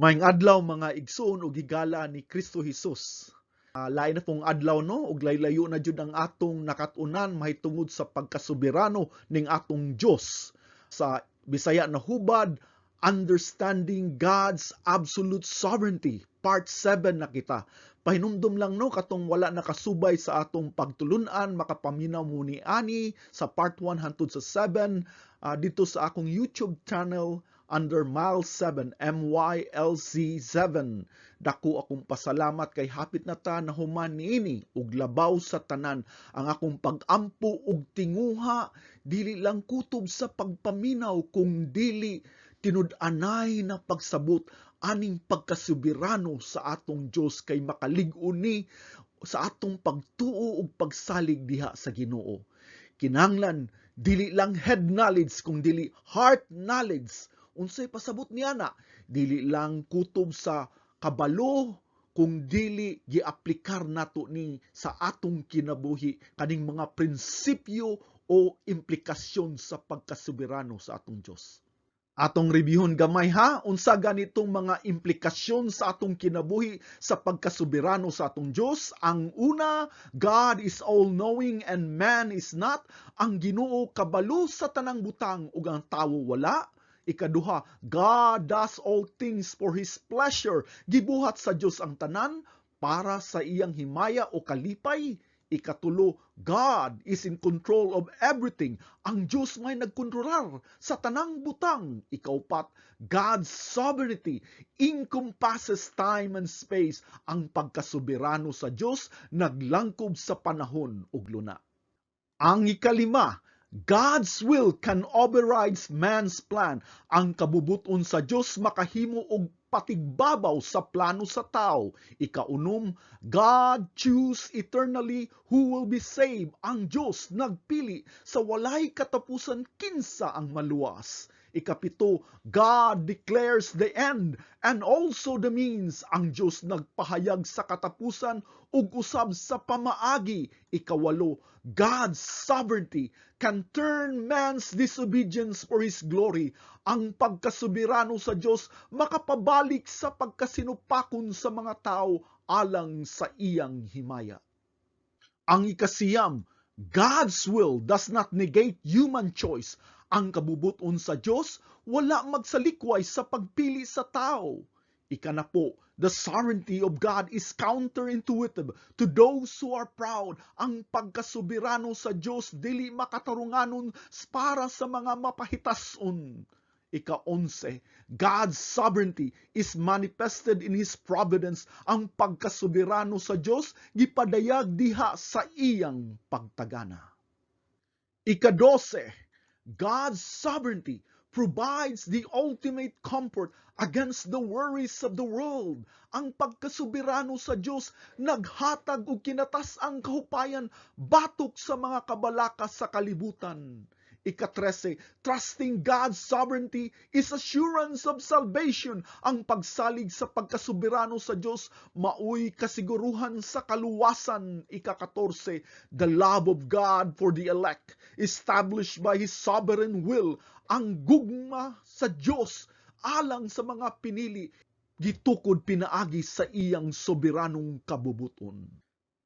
Maayong adlaw mga igsoon ug higala ni Kristo Jesus. Lain na pong adlaw no ug laylayo na jud ang atong nakatunan mahitungod sa pagkasoberano ning atong Dios. Sa Bisaya na hubad, Understanding God's Absolute Sovereignty, Part 7 na kita. Pahinumdum lang no katong wala nakasubay sa atong pagtulunan, makapaminaw mo ni ani sa Part 1 hangtod sa 7 dito sa akong YouTube channel under Miles 7, MYLZ7. Dako akong pasalamat kay hapit na ta na human niini ug labaw sa tanan ang akong pag-ampo ug tinguha dili lang kutob sa pagpaminaw kung dili tinud-anay na pagsabot aning pagkasoberano sa atong Dios kay makalig-on ni sa atong pagtuo ug pagsalig diha sa Ginoo. Kinahanglan dili lang head knowledge kung dili heart knowledge. Unsay pasabot niya na? Dili lang kutob sa kabalo kung dili giaplikar nato ni sa atong kinabuhi kaning mga prinsipyo o implikasyon sa pagkasoberano sa atong Dios. Atong reviewon gamay ha, unsa ganitong mga implikasyon sa atong kinabuhi sa pagkasoberano sa atong Dios. Ang una, God is all-knowing and man is not. Ang Ginoo kabalo sa tanang butang ug ang tawo wala. Ikaduha, God does all things for His pleasure. Gibuhat sa Dios ang tanan para sa iyang himaya o kalipay. Ikatulo, God is in control of everything. Ang Diyos may nagkontrolar sa tanang butang. Ikaupat, God's sovereignty encompasses time and space. Ang pagkasoberano sa Diyos naglangkob sa panahon ug luna. Ang ikalima, God's will can override man's plan. Ang kabubuton sa Diyos makahimo og patigbabaw sa plano sa tao. Ikaunom, God choose eternally who will be saved. Ang Diyos nagpili sa walay katapusan kinsa ang maluwas. Ikapito, God declares the end and also the means. Ang Diyos nagpahayag sa katapusan ug usab sa pamaagi. Ikawalo, God's sovereignty can turn man's disobedience for His glory. Ang pagkasoberano sa Diyos makapabalik sa pagkasinupakon sa mga tao alang sa iyang himaya. Ang ikasiyam, God's will does not negate human choice. Ang kabubuton sa Diyos wala magsalikway sa pagpili sa tao. Ikanapo, the sovereignty of God is counterintuitive to those who are proud. Ang pagkasoberano sa Diyos dili makatarunganon para sa mga mapahitason. Ika-11, God's sovereignty is manifested in His providence. Ang pagkasoberano sa Diyos gipadayag diha sa iyang pagtagana. Ika-12, God's sovereignty provides the ultimate comfort against the worries of the world. Ang pagkasoberano sa Diyos naghatag og kinatas-ang kahupayan batok sa mga kabalakas sa kalibutan. Ika-13, trusting God's sovereignty is assurance of salvation. Ang pagsalig sa pagkasoberano sa Diyos maoy kasiguruhan sa kaluwasan. Ika-14, the love of God for the elect established by His sovereign will. Ang gugma sa Diyos alang sa mga pinili gitukod pinaagi sa iyang soberanong kabubuton.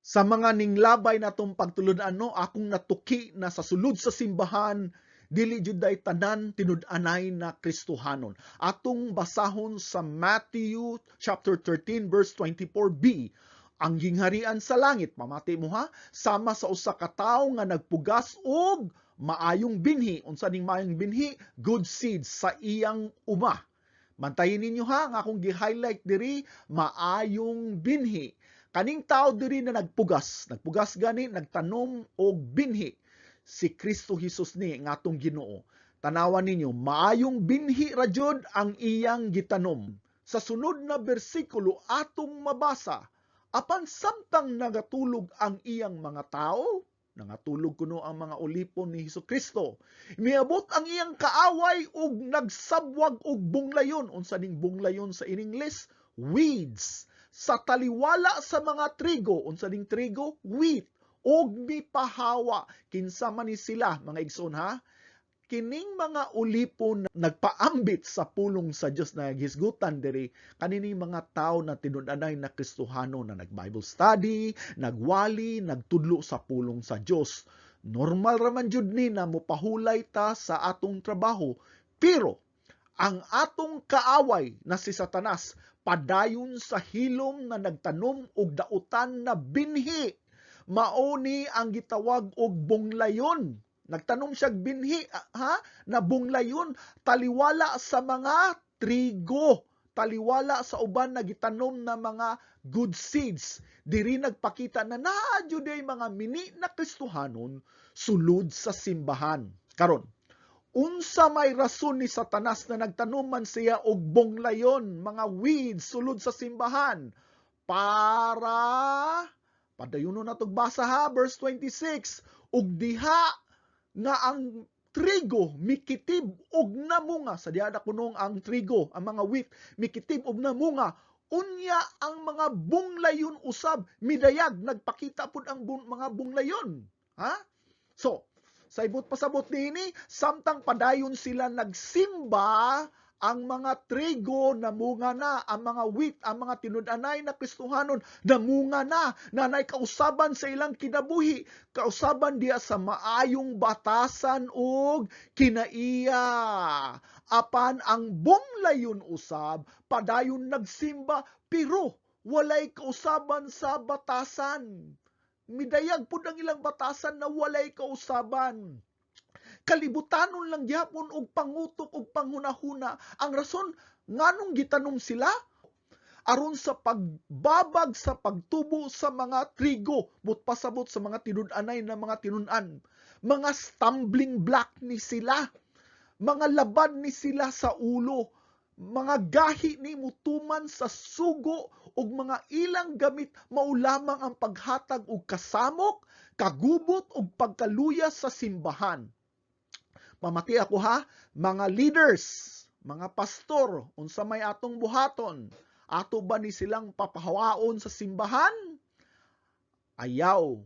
Sa mga ninglabay natong pagtulunan akong natuki na sa sulod sa simbahan dili jud day tanan tinud-anay na Kristohanon. Atong basahon sa Matthew chapter 13 verse 24b. Ang gingharian sa langit, mamati mo ha, sama sa usa ka tawo nga nagpugas og maayong binhi. Unsa ning maayong binhi? Good seeds sa iyang uma. Mantayin ninyo ha, nga akong gi-highlight diri, maayong binhi. Kaning tao diri na nagpugas gani, nagtanom og binhi. Si Kristo Jesus ni nga atong Ginoo. Tanawan ninyo, maayong binhi ra jud ang iyang gitanom. Sa sunod na bersikulo atong mabasa, apan samtang nagatulog ang iyang mga tao, nangatulog kuno ang mga ulipon ni Hesukristo. Miabot ang iyang kaaway ug nagsabwag og bunglayon. Unsa ning bunglayon sa English? Weeds. Sa taliwala sa mga trigo, unsa ning trigo? Wheat. Og mipahawa. Kinsa man ni sila, mga igsoon ha? kining mga ulipon na nagpaambit sa pulong sa Dios na gisgutan diri kanining mga tao na tinud-anay na Kristihano na nag-Bible study, nagwali, nagtudlo sa pulong sa Dios. Normal raman jud ni na mopahulay ta sa atong trabaho, pero ang atong kaaway na si Satanas padayon sa hilom na nagtanom og dautan na binhi. Mao ni ang gitawag og bunglayon. Nagtanom siya binhi, na bunglayon, taliwala sa mga trigo, taliwala sa uban na gitanom na mga good seeds. Diri nagpakita na naadyo day mga mini na Kristohanon sulod sa simbahan. Karon, unsa may rason ni Satanas na nagtanom man siya og bunglayon, mga weeds sulod sa simbahan? Para, padayon na itong basa ha, verse 26, ug diha nga ang trigo mikitib og namunga, sa diha na kunong ang trigo, ang mga wheat mikitib og namunga, unya ang mga bunglayon usab midayag, nagpakita pud ang mga bunglayon. So sa ibot pasabot nini, samtang padayon sila nagsimba, ang mga trigo namunga na, ang mga wheat, ang mga tinud-anay na Kristohanon namunga na, nanay kausaban sa ilang kinabuhi, kausaban diya sa maayong batasan ug kinaiya. Apan ang bunglayon usab padayon nagsimba, pero walay kausaban sa batasan. Midayag pud ang ilang batasan na walay kausaban. Kalibutanon lang gyapon og pangutok og panghunahuna. Ang rason nganong gitanom sila aron sa pagbabag sa pagtubo sa mga trigo, but pasabot sa mga tinud-anay na mga tinun-an. Mga stumbling block ni sila, mga laban ni sila sa ulo, mga gahi ni mutuman sa sugo ug mga ilang gamit mao lamang ang paghatag og kasamok, kagubot ug pagkaluya sa simbahan. Pamati ako ha, mga leaders, mga pastor, unsa may atong buhaton, ato ba ni silang papahawaon sa simbahan? Ayaw.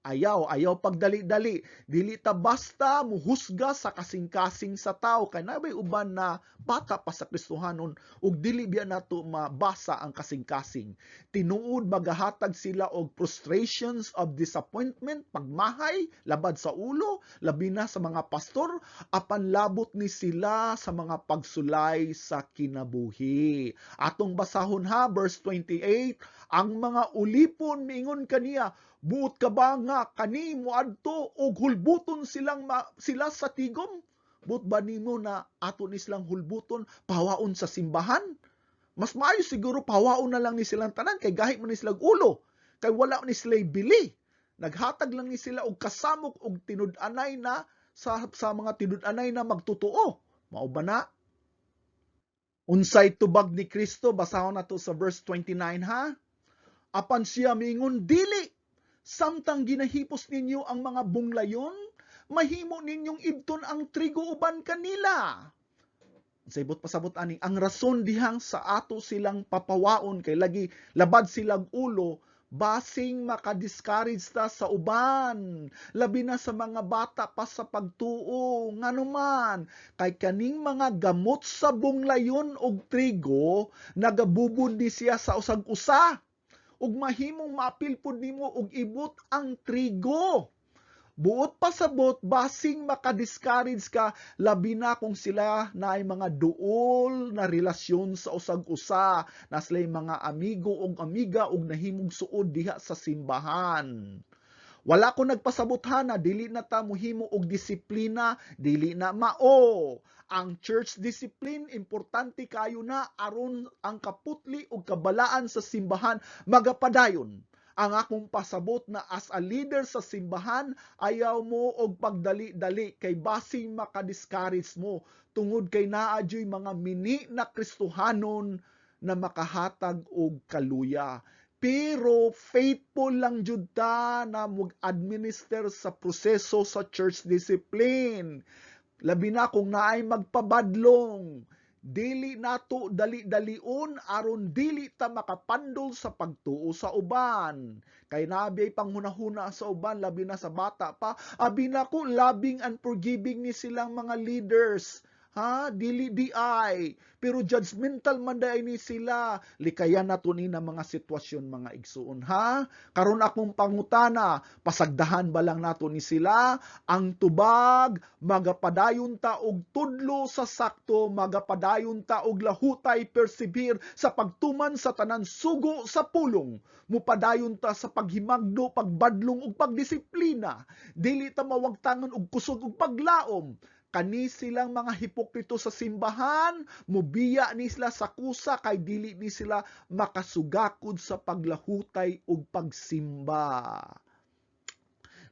Ayaw pagdali-dali. Dili ta basta muhusga sa kasing-kasing sa tao. Kay nabay uban na bata pa sa Kristohanon ug dili biya nato mabasa ang kasing-kasing. Tinuod magahatag sila og frustrations of disappointment, pagmahay, labad sa ulo, labi na sa mga pastor, apan labot ni sila sa mga pagsulay sa kinabuhi. Atong basahon ha, verse 28, ang mga ulipon miingon kaniya, buot ka ba nga kani moadto og hulbuton sila sa tigom? Buot ba nimo na ato ni silang hulbuton pahawaon sa simbahan? Mas maayo siguro pahawaon na lang ni silang tanan kay gahi man ni silang ulo. Kay wala ni sila bili. Naghatag lang ni sila og kasamok og tinud-anay na sa mga tinud-anay na magtutuo. Mao ba na? Unsay tubag ni Kristo, basahon nato sa verse 29 ha. Apan siya mingon, dili, samtang ginahipos ninyo ang mga bunglayon, mahimo ninyong ibton ang trigo uban kanila. Sa ibot pasabot ani, ang rason dihang sa ato silang papawaon kay lagi labad silang ulo, basing makadiscourage ta sa uban, labi na sa mga bata pa sa pagtuo, nganuman, kay kaning mga gamot sa bunglayon og trigo, nagabubod ni siya sa usag-usa, ug mahimong maapil pud nimo og ibot ang trigo. Buot pasabot, basing makadiscourage ka, labi na kung sila na ay mga duol na relasyon sa usag-usa, na sila'y mga amigo o amiga o nahimog suod diha sa simbahan. Wala ko nagpasabot ha na dili na ta muhimo og disiplina, dili na mao. Ang church discipline, importante kayo na aron ang kaputli o kabalaan sa simbahan magapadayon. Ang akong pasabot na as a leader sa simbahan, ayaw mo og pagdali-dali kay basing makadiscourage mo tungod kay naadyoy mga mini na Kristohanon na makahatag og kaluya. Pero faithful lang jud ta na mag-administer sa proseso sa church discipline. Labi na kung naay magpabadlong, dili nato dali-dalion aron dili ta makapandol sa pagtuo sa uban. Kay nabiyay panghunahuna sa uban, labi na sa bata pa. Abi na ko, labing unforgiving ni silang mga leaders. Ha? Dili di ay. Pero judgmental man day ni sila. Likayan nato ni na mga sitwasyon mga igsuon. Ha? Karon akong pangutana, pasagdahan ba lang nato ni sila? Ang tubag, magapadayon ta og tudlo sa sakto, magapadayon ta og lahutay persevere sa pagtuman sa tanan sugo sa pulong. Mupadayon ta sa paghimagno, pagbadlong ug pagdisiplina. Dili ta mawagtangan og kusog ug paglaom. Kani silang mga hipokrito sa simbahan, mubiya ni sila sa kusa kay dili ni sila makasugakod sa paglahutay ug pagsimba.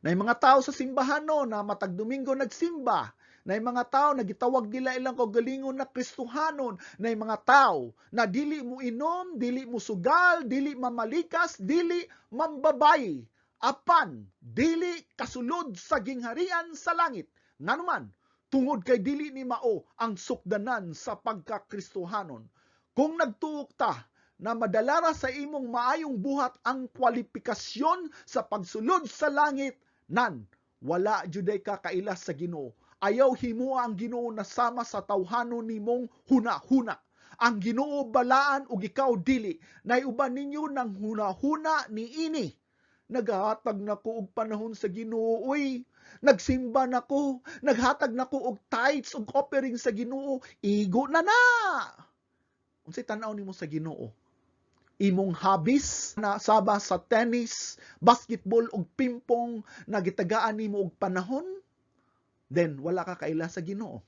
Nay mga tao sa simbahan no, na matag Domingo nagsimba. Nay mga tao nagitawag nila ilang kaugalingon na Kristohanon. Nay mga tao na dili mo inom, dili mo sugal, dili mamalikas, dili mambabay. Apan dili kasulod sa gingharian sa langit. Nganuman, tungod kay dili ni mao ang sukdanan sa pagkakristohanon. Kung nagtuok ta na madalara sa imong maayong buhat ang kwalifikasyon sa pagsulod sa langit, nan, wala juday ka kailas sa Ginoo. Ayaw himo ang Ginoo na sama sa tawhanon nimong huna-huna. Ang Ginoo balaan ug ikaw dili. Naiuban ninyo ng huna-huna niini. Naghatag nako og panahon sa Ginoo, uy. Nagsimba nako, naghatag nako og tithes ug offering sa Ginoo, igo na na. Unsay tan-aw nimo sa Ginoo? Imong hobbies na saba sa tennis, basketball ug pingpong nagitagaan nimo og panahon? Then wala ka kaila sa Ginoo.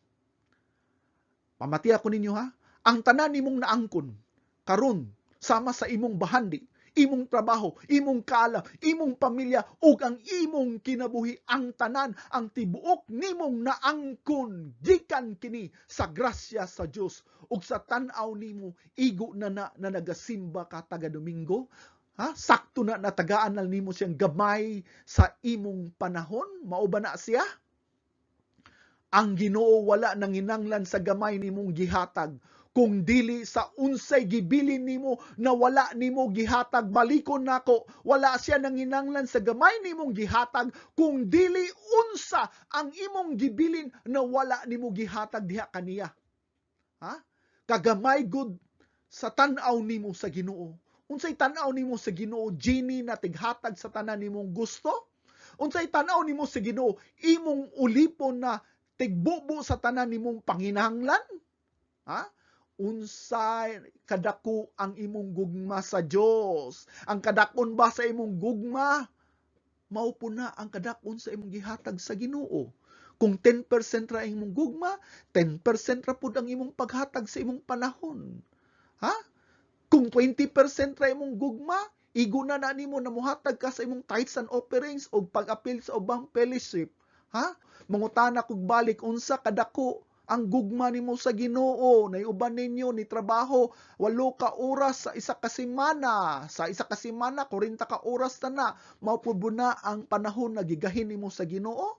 Pamati ako ninyo ha, ang tanan nimong naangkon karon sama sa imong bahandi, imong trabaho, imong kaala, imong pamilya, ug ang imong kinabuhi, ang tanan, ang tibuok nimong naangkon, gikan kini sa grasya sa Dios ug sa tan-aw nimo, igo na nagasimba ka taga Domingo. Ha? Sakto na natagaan na nimo siyang gamay sa imong panahon, mao ba na siya? Ang Ginoo wala nanginanglan sa gamay nimong gihatag, kung dili sa unsay gibilin nimo na wala nimo gihatag, balikon nako, wala siya nanginanglan sa gamay nimong gihatag, kung dili unsa ang imong gibilin na wala nimo gihatag diha kaniya. Ha? Kagamay gud sa tan-aw nimo sa Ginoo. Unsay tan-aw nimo sa Ginoo? Genie na tighatag sa tanan nimong gusto? Unsay tan-aw nimo sa Ginoo? Imong ulipon na tigbubo sa tanan nimong panginahanglan? Ha? Unsay kadako ang imong gugma sa Dios? Ang kadakon ba sa imong gugma? Mao po na ang kadakon sa imong gihatag sa Ginoo. Kung 10% ra imong gugma, 10% ra pud ang imong paghatag sa imong panahon. Ha? Kung 20% ra imong gugma, igo na nimo na muhatag ka sa imong tithes and offerings o pag-apil sa ubang fellowship. Ha? Mangutana kog balik, unsa kadako ang gugma nimo sa Ginoo? Naiuban ninyo ni trabaho 8 ka oras sa isa ka semana. Sa isa ka semana 40 ka oras na. Mao pud na ang panahon na gigahin nimo sa Ginoo.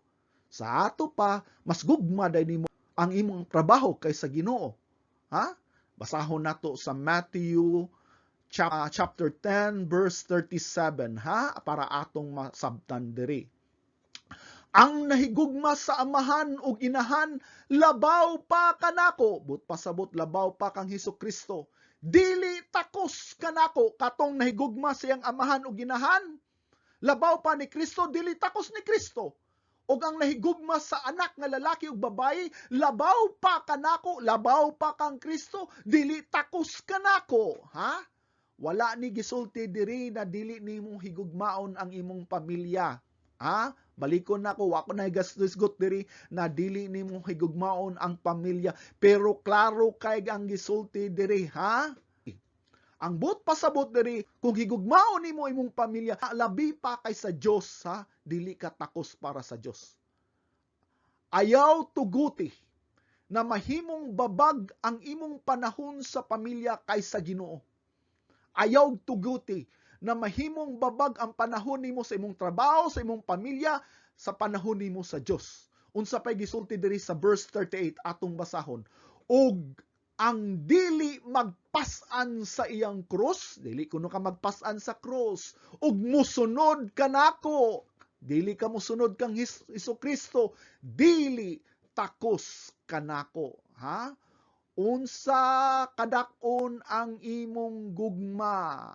Sa ato pa, mas gugma day nimo ang imong trabaho kaysa Ginoo. Ha? Basahon nato sa Matthew chapter 10 verse 37, ha? Para atong masabtan diri. Ang nahigugma sa amahan ug inahan, labaw pa kanako. But pasabot, labaw pa kang Hesukristo. Dili takos kanako katong nahigugma siyang amahan ug inahan. Labaw pa ni Kristo, dili takos ni Kristo. Ug ang nahigugma sa anak nga lalaki ug babayi, labaw pa kanako, labaw pa kang Kristo, dili takos kanako. Ha? Wala ni gisulti diri na dili nimo higugmaon ang imong pamilya. Ha? Balikon nako, wako na higasgot diri na dili nimo higugmaon ang pamilya, pero klaro kay ang gisulti diri, ha? Ang but pasabot diri, kung higugmaon nimo imong pamilya, labi pa kay sa Dios, ha? Dili ka takos para sa Dios. Ayaw tuguti na mahimong babag ang imong panahon sa pamilya kaysa Ginoo. Ayaw tuguti na mahimong babag ang panahon nimo sa imong trabaho, sa imong pamilya, sa panahon nimo sa Dios. Unsa pay gisulti diri sa verse 38 atong basahon. Og ang dili magpas-an sa iyang krus, dili kuno ka magpas-an sa krus, ug musunod kanako, dili ka musunod kang Hesukristo, dili takos kanako, ha? Unsa kadak-on ang imong gugma?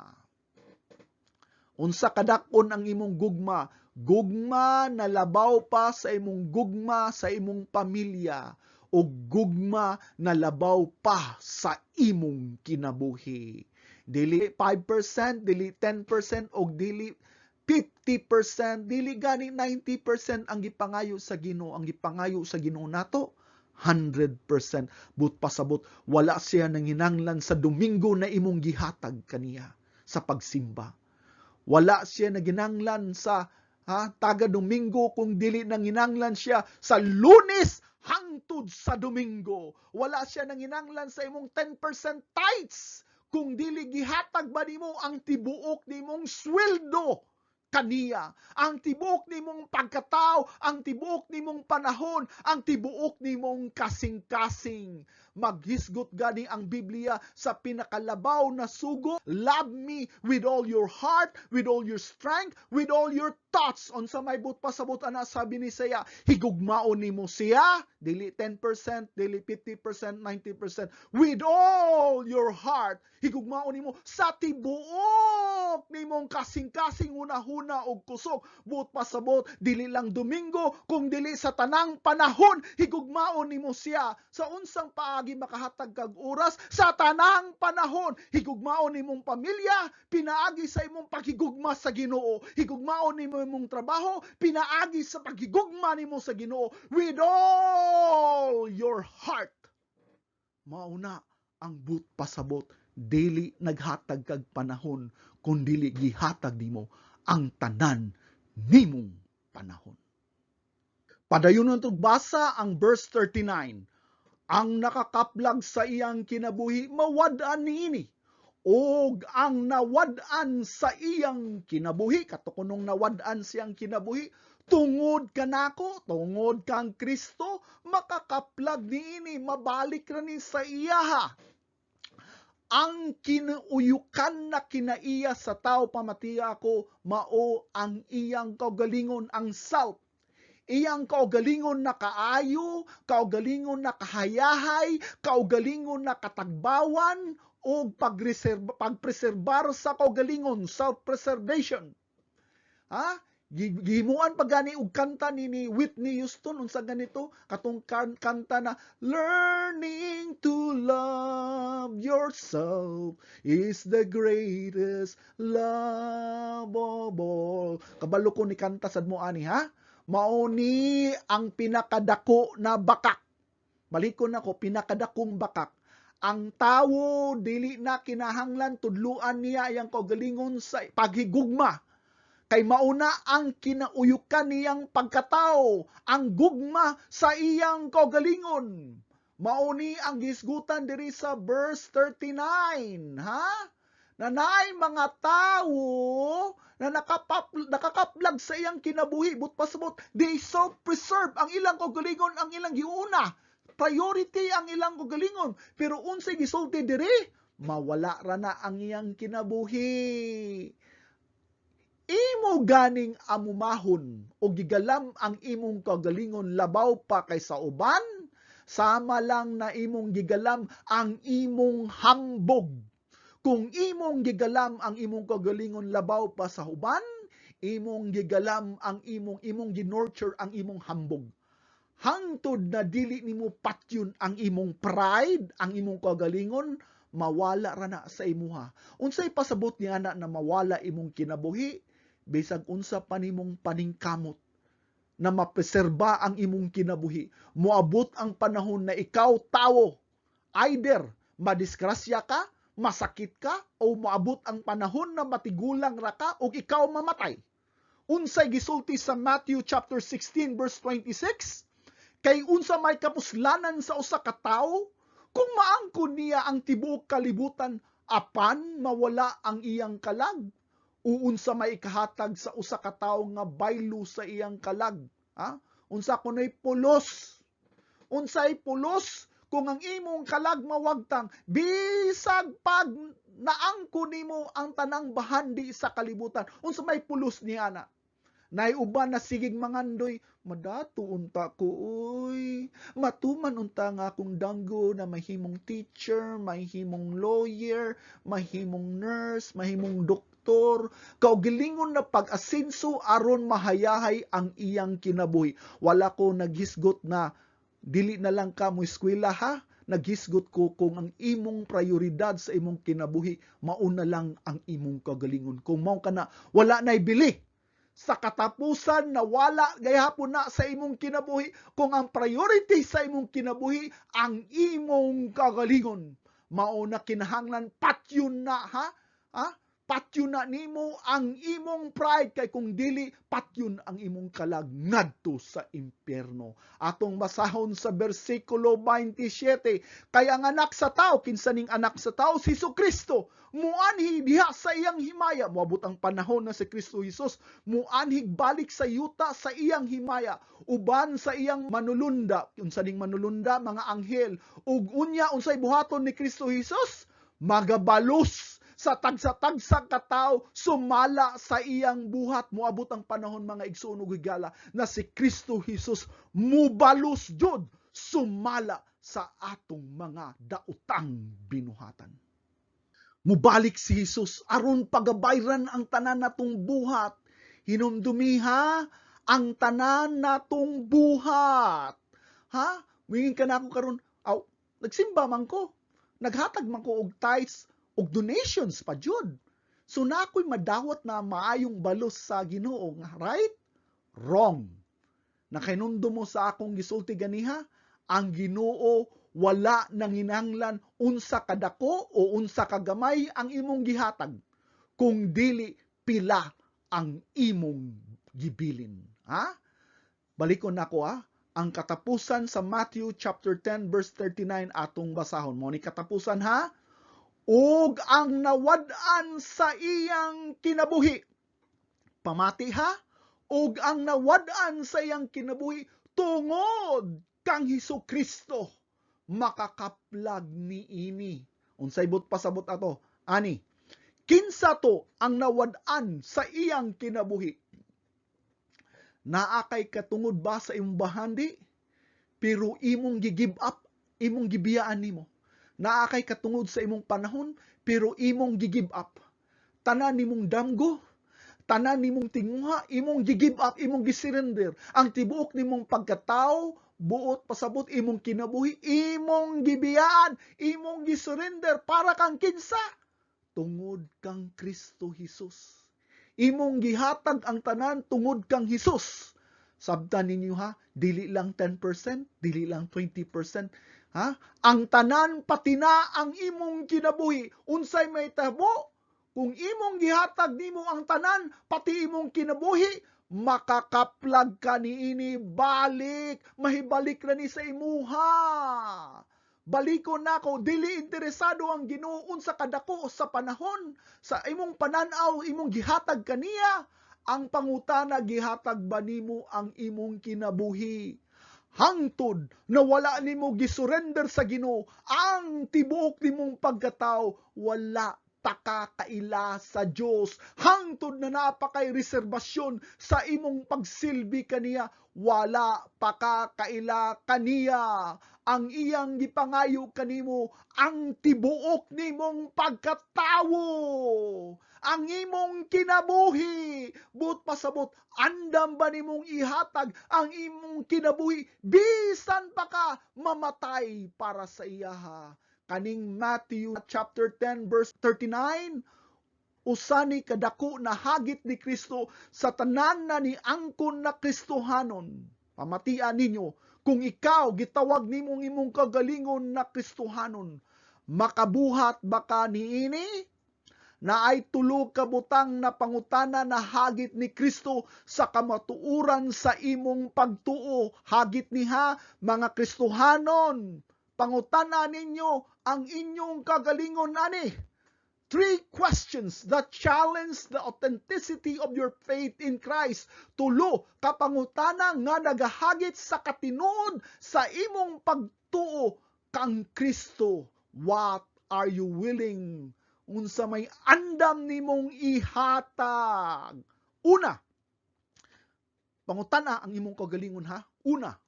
Unsa kadak-on ang imong gugma? Gugma na labaw pa sa imong gugma sa imong pamilya, o gugma na labaw pa sa imong kinabuhi. Dili 5%, dili 10%, o dili 50%, dili gani 90% ang gipangayo sa Ginoo. Ang gipangayo sa Ginoo nato 100%. But pasabot, wala siya nanginanglan sa Domingo na imong gihatag kaniya sa pagsimba. Wala siya naginanglan sa taga Domingo kung dili nanginanglan siya sa Lunes hangtod sa Domingo. Wala siya nanginanglan sa imong 10% tithes kung dili gihatag ba nimo ang tibuok nimong sweldo kaniya, ang tibuok nimong pagkatao, ang tibuok nimong panahon, ang tibuok nimong kasing-kasing. Maghisgot gani ang Biblia sa pinakalabaw na sugo, love me with all your heart, with all your strength, with all your thoughts. Unsa may but pasabot ana, sabi ni Saya, higugmaon nimo siya, dili 10%, dili 50%, 90%, with all your heart, higugmaon nimo sa tibuok nimong kasing-kasing hunahuna og kusog. But pasabot, dili lang Domingo, kung dili sa tanang panahon, higugmaon nimo siya. Sa unsang paagi makahatag kag oras, sa tanang panahon, higugmaon nimong pamilya, pinaagi sa imong paghigugma sa Ginoo. Higugmaon nimo imong trabaho, pinaagi sa paghigugma nimo sa Ginoo with all your heart. Mauna ang but pasabot, dili naghatag kag panahon, kundi gihatag nimo ang tanan nimong panahon. Padayon tug basa ang verse 39. Ang nakakaplag sa iyang kinabuhi mawad-an niini, og ang nawad-an sa iyang kinabuhi, katukunong nawad-an siyang kinabuhi, tungod kanako, tungod kang Kristo, makakaplag niini, mabalik ra ni sa iyaha. Ang kinuuyukan na kinaiya sa tao pamatiya ko, mao ang iyang kaugalingon, ang salt. Iyang kaugalingon na kaayo, kaugalingon na kahayahay, kaugalingon na katagbawan, o pagpreserbar sa kaugalingon, self-preservation. Gihimuan pa gani og kanta ni Whitney Houston, unsa ganito, katong kanta na, learning to love yourself is the greatest love of all. Kabalo ko ni kanta sad mo ani, mao ni ang pinakadako na bakak. Balikon nako, pinakadakong bakak. Ang tawo dili na kinahanglan tudluan niya iyang kaugalingon sa paghigugma, kay mauna ang kinauyukan niyang pagkatao, ang gugma sa iyang kaugalingon. Mao ni ang gisgutan diri sa verse 39, nanay mga tao na nakakaplag sa iyang kinabuhi, but pasabot, they self-preserve ang ilang kaugalingon, ang ilang giuna, priority ang ilang kaugalingon, pero unsay gisulti diri, mawala ra na ang iyang kinabuhi. Imo ganing amumahon o gigalam ang imong kaugalingon labaw pa kaysa uban, sama lang na imong gigalam ang imong hambog. Kung imong gigalam ang imong kaugalingon labaw pa sa uban, imong gigalam ang imong ginurture ang imong hambog. Hangtod na dili nimo patyon ang imong pride, ang imong kaugalingon, mawala ra na sa imuha. Unsay pasabot niya na mawala imong kinabuhi? Bisag unsa pa nimong paningkamot na mapreserba ang imong kinabuhi, moabot ang panahon na ikaw tawo, either madisgrasya ka, masakit ka, o moabot ang panahon na matigulang ra ka o ikaw mamatay. Unsay gisulti sa Matthew chapter 16 verse 26? Kay unsa may kapuslanan sa usa ka tawo kung maangkon niya ang tibuok kalibutan apan mawala ang iyang kalag? Uunsa may ikahatag sa usa ka tawo nga baylo sa iyang kalag? Unsa kunay pulos? Unsay pulos kung ang imong kalag mawagtang, bisag pag naangko nimo ang tanang bahandi sa kalibutan, unsa may pulos niya na. Nay uban na sigig mangandoy, madato unta ko uy. Matuman unta nga akong danggo na mahimong teacher, mahimong lawyer, mahimong nurse, mahimong doktor. Kaugilingon na pag-asenso aron mahayahay ang iyang kinabuhi. Wala ko naghisgot na dili na lang ka mo eskwela ha. Naghisgot ko kung ang imong prioridad sa imong kinabuhi mauna lang ang imong kagalingon. Kung mao kana wala nay bili sa katapusan na wala gayapon na sa imong kinabuhi kung ang priority sa imong kinabuhi ang imong kagalingon. Mao na kinahanglan patyon na ha? Patyon na nimo ang imong pride kay kung dili patyon ang imong kalag ngadto sa impyerno. Atong basahon sa bersikulo 27, kay ang anak sa tao kinsa ning anak sa tao si Jesucristo muanhi diha sa iyang himaya. Moabot ang panahon na si Kristo Jesus muanhig balik sa yuta sa iyang himaya uban sa iyang manulunda. Unsa ning manulunda? Mga anghel. Ug unya unsay buhaton ni Kristo Jesus? Magabalos sa tagsa-tagsa katao sumala sa iyang buhat. Moabot ang panahon mga igsoon ug higala na si Kristo Jesus mubalos jud sumala sa atong mga daotang binuhatan. Mubalik si Jesus aron pagabayran ang tanan natong buhat. Hinumdumiha ang tanan natong buhat. Ha? Wingin ka na ako karon, nagsimba man ko. Naghatag man ko og tithes og donations pa jud. So na ako'y madawat na maayong balos sa Ginoo, right? Wrong. Nakahinundo mo sa akong gisulti ganiha, ang Ginoo wala nanginanglan unsa kadako o unsa kagamay ang imong gihatag, kung dili pila ang imong gibilin. Ha? Balikon nako ang katapusan sa Matthew chapter 10 verse 39 atong basahon. Mo ni katapusan ha? Ug ang nawad-an sa iyang kinabuhi. Pamati ha? Ug ang nawad-an sa iyang kinabuhi tungod kang Hesukristo makakaplag niini. Unsay but pasabot ato? Ani, kinsa to ang nawad-an sa iyang kinabuhi? Naa kay katungod ba sa imong bahandi? Pero imong gi-give up, imong gibiyaan nimo. Naa kay katungod sa imong panahon, pero imong gi-give up. Tanan nimong damgo, tanan nimong tinguha, imong gi-give up, imong gi-surrender. Ang tibuok nimong pagkatao, buot pasabot imong kinabuhi, imong gibiyaan, imong gi-surrender para kang kinsa? Tungod kang Kristo Jesus. Imong gihatag ang tanan tungod kang Hesus. Sabtan ninyo ha, dili lang 10%, dili lang 20%. Ha? Ang tanan pati na ang imong kinabuhi. Unsay may tabo? Kung imong gihatag nimo ang tanan pati imong kinabuhi, makakaplag ka niini balik, mahibalik ra ni sa imuha. Balikon nako, dili interesado ang Ginoo unsa kadako sa panahon, sa imong pananaw, imong gihatag kaniya. Ang pangutana, gihatag ba nimo ang imong kinabuhi? Hangtod na wala nimo gisurrender sa Ginoo, ang tibuok nimong pagkatao wala pakakaila sa Dios. Hangtod na napakay reserbasyon sa imong pagsilbi kaniya, wala pakakaila kaniya. Ang iyang gipangayo kanimo, ang tibuok nimong pagkatawo, ang imong kinabuhi. But pasabot, andam ba nimong ihatag ang imong kinabuhi, bisan pa ka mamatay para sa iyaha. Kaning Matthew chapter 10 verse 39, usani kadako na hagit ni Kristo sa tanan na ni angkon na Kristohanon. Pamatian ninyo, kung ikaw gitawag nimong imong kagalingon na Kristohanon, makabuhat baka niini? Na ay tulog kabutang na pangutana na hagit ni Kristo sa kamatuuran sa imong pagtuo. Hagit niha, mga Kristohanon, pangutana ninyo ang inyong kagalingon ani. 3 questions that challenge the authenticity of your faith in Christ. Tulo, kapangutana nga nagahagit sa katinuod sa imong pagtuo kang Kristo, what are you willing? Unsa may andam nimong ihatag? Una, pangutana ang imong kagalingon ha. Una,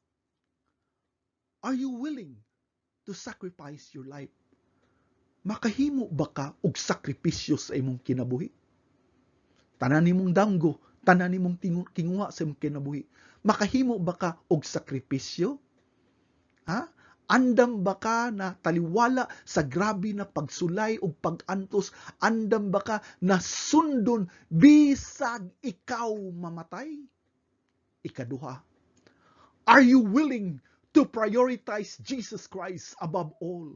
are you willing to sacrifice your life? Makahimo ba ka og sakripisyo sa imong kinabuhi? Tanan nimong danggo, tanan nimong kinguha sa imong kinabuhi. Makahimo ba ka og sakripisyo? Ha? Andam ba ka na taliwala sa grabe na pagsulay o pag-antos? Andam ba ka na sundon bisag ikaw mamatay? Ikaduha, are you willing to prioritize Jesus Christ above all?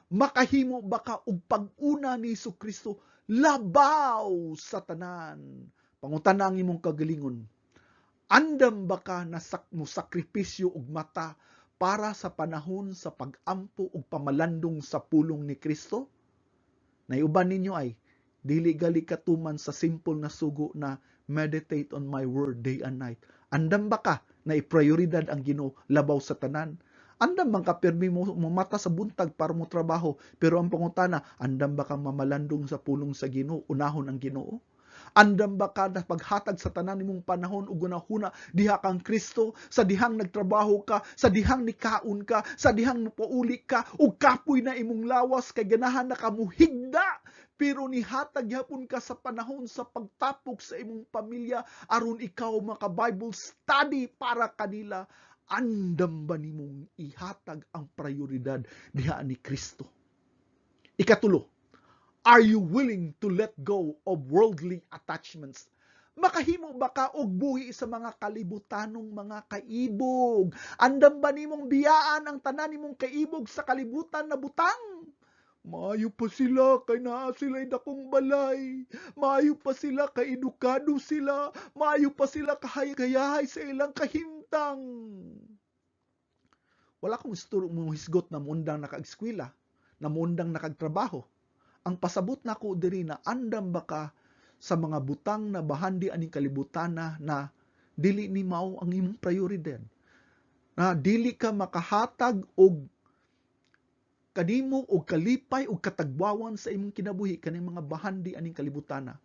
Makahimo ba ka og pag-una ni Jesucristo labaw sa tanan? Pangutana ang imong kagalingon. Andam ba ka na mo sakripisyo og mata para sa panahon sa pag-ampo ug pamalandong sa pulong ni Kristo? Naiuban ninyo ay, dili gali katuman sa simple na sugo na meditate on my word day and night. Andam ba ka na iprioridad ang Ginoo labaw sa tanan? Andam bang ka permi mo mata sa buntag para mo trabaho, pero ang pangutana, andam ba ka mamalandong sa pulong sa Ginoo, unahon ang Ginoo? Andam ba ka na paghatag sa tanan nimong panahon ug gunahuna diha kang Kristo, sa dihang nagtrabaho ka, sa dihang nikaon ka, sa dihang napauli ka ug kapoy na imong lawas kay ganahan na kamuhigda, pero nihatag yapon ka sa panahon sa pagtapok sa imong pamilya aron ikaw maka Bible study para kanila. Andam ba nimong ihatag ang prioridad diha ni Kristo? Ikatulo, are you willing to let go of worldly attachments? Makahimo ba ka og buhi sa mga kalibutanong mga kaibog? Andam ba nimong biyaan ang tanan nimong kaibog sa kalibutan na butang? Maayo pa sila kay naa sila'y dakong balay. Maayo pa sila kay edukado sila. Maayo pa sila kahay-kayahay sa ilang kahimtang. Wala akong mong hisgot na mundang nakaeskwela, na mundang nakagtrabaho. Ang pasabot na ko diri na andam ba ka sa mga butang na bahandi aning kalibutana na dili ni mao ang imong prioridad, na dili ka makahatag og kanimo og kalipay og katagbawan sa imong kinabuhi kaning mga bahandi aning kalibutana.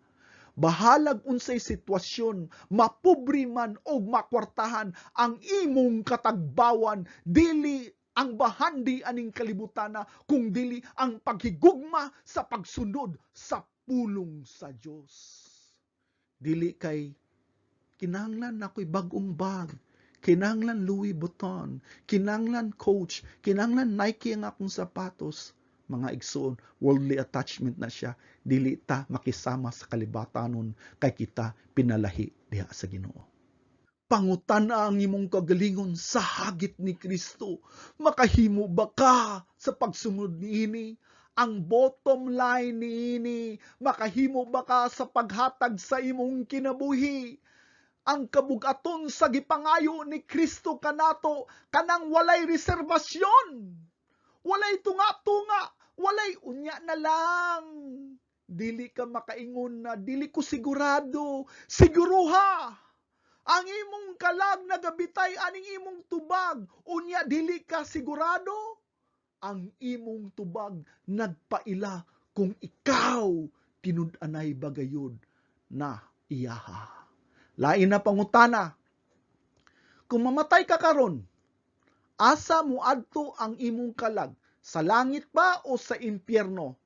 Bahalag unsay sitwasyon, mapobre man o makwartahan ang imong katagbawan, dili ang bahandi aning kalibutana, kung dili ang paghigugma sa pagsunod sa pulong sa Dios. Dili kay kinahanglan ako'y bagong bag, kinahanglan Louis Vuitton, kinahanglan Coach, kinahanglan Nike ang akong sapatos. Mga igsoon, worldly attachment na siya. Dili ta makisama sa kalibatanon kay kita pinalahi diha sa Ginoo. Pangutana ang imong kagalingon sa hagit ni Kristo. Makahimo ba ka sa pagsunod niini? Ang bottom line niini, makahimo ba ka sa paghatag sa imong kinabuhi? Ang kabugaton sa gipangayo ni Kristo kanato, kanang walay reserbasyon, walay tunga-tunga, walay unya na lang. Dili ka makaingon na dili ko sigurado. Siguruha. Ang imong kalag nagabitay aning imong tubag, unya dili ka sigurado. Ang imong tubag nagpaila kung ikaw tinud-anay bagayod na iyaha. Lain na pangutana. Kung mamatay ka karon, asa mo adto ang imong kalag? Sa langit ba o sa impyerno?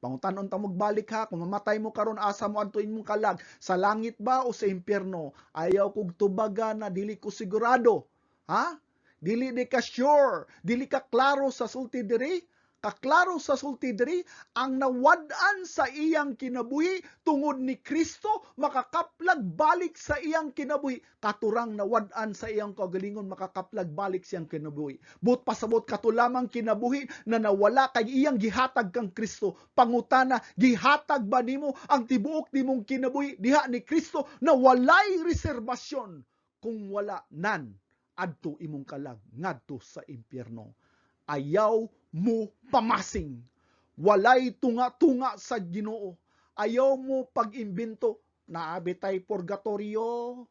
Pangutanon ta magbalik ha, kung mamatay mo karon, asa mo adto imong kalag? Sa langit ba o sa impyerno? Ayaw kog tubagan na dili ko sigurado. Ha? Dili di ka sure, dili ka klaro sa sulti diri. Kaklaro sa sulti diri, ang nawad-an sa iyang kinabuhi tungod ni Kristo makakaplag balik sa iyang kinabuhi. Katurang nawad-an sa iyang kagalingon makakaplag balik sa iyang kinabuhi. But pasabot kato lamang kinabuhi na nawala kay iyang gihatag kang Kristo. Pangutana, gihatag ba nimo ang tibuok nimong kinabuhi diha ni Kristo na walay reserbasyon? Kung wala, nan adto imong kalag ngadto sa impyerno. Ayaw mo pamasing. Walay tunga-tunga sa Ginoo. Ayaw mo pag-imbento. Naabitay purgatorio.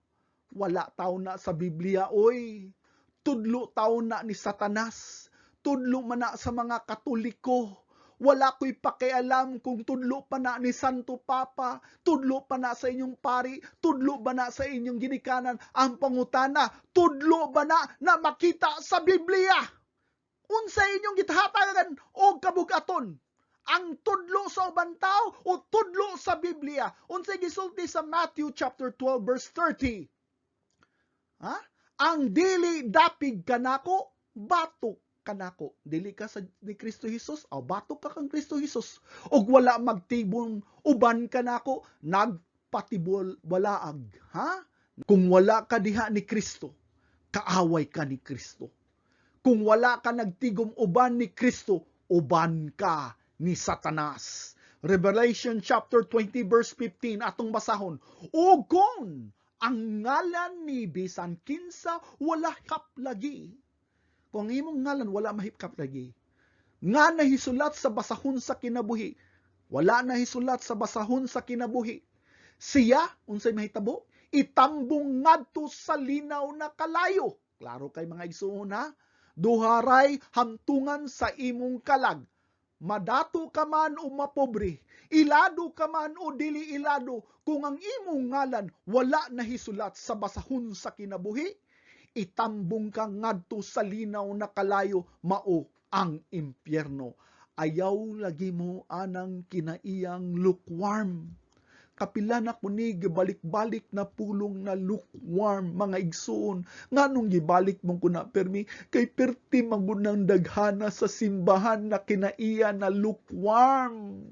Wala taon na sa Biblia, oy. Tudlo taon na ni Satanas. tudlo man na sa mga Katoliko. Wala ko'y pakialam kung tudlo pa na ni Santo Papa, tudlo pa na sa inyong pari, tudlo ba na sa inyong ginikanan. Ang pangutana, tudlo ba na makita sa Biblia? Unsa inyong gitahatagan o kabugaton? Ang tudlo sa ubang tao o tudlo sa Biblia? Unsay gisulti sa Matthew chapter 12 verse 30? Ha? Ang dili dapig kanako, batok kanako. Dili ka sa ni Kristo Jesus, o batok ka kang Kristo Jesus. Og wala magtibong uban kanako, nagpatibol walaag. Ha? Kung wala ka diha ni Kristo, kaaway ka ni Kristo. Kung wala ka nagtigom uban ni Kristo, uban ka ni Satanas. Revelation chapter 20 verse 15 atong basahon. O kung ang ngalan ni bisan kinsa wala kaplagi. Kung ang imong ngalan wala mahipkap lagi. Nga nahisulat sa basahon sa kinabuhi. Wala nahisulat sa basahon sa kinabuhi. Siya, unsay mahitabo? Itambong ngadto sa linaw na kalayo. Klaro kay mga igsoon ha? Duharay hamtungan sa imong kalag. Madato ka man o mapobre, ilado ka man o dili ilado, kung ang imong ngalan wala nahisulat sa basahon sa kinabuhi, itambong ka ngadto sa linaw na kalayo, mao ang impyerno. Ayaw lagi mo anang kinaiyang lukewarm. Kapila na kuni gibalik-balik na pulong na lukewarm, mga igsoon. Nganong gibalik mong kuna permi, kay perti magunang daghana sa simbahan na kinaiya na lukewarm.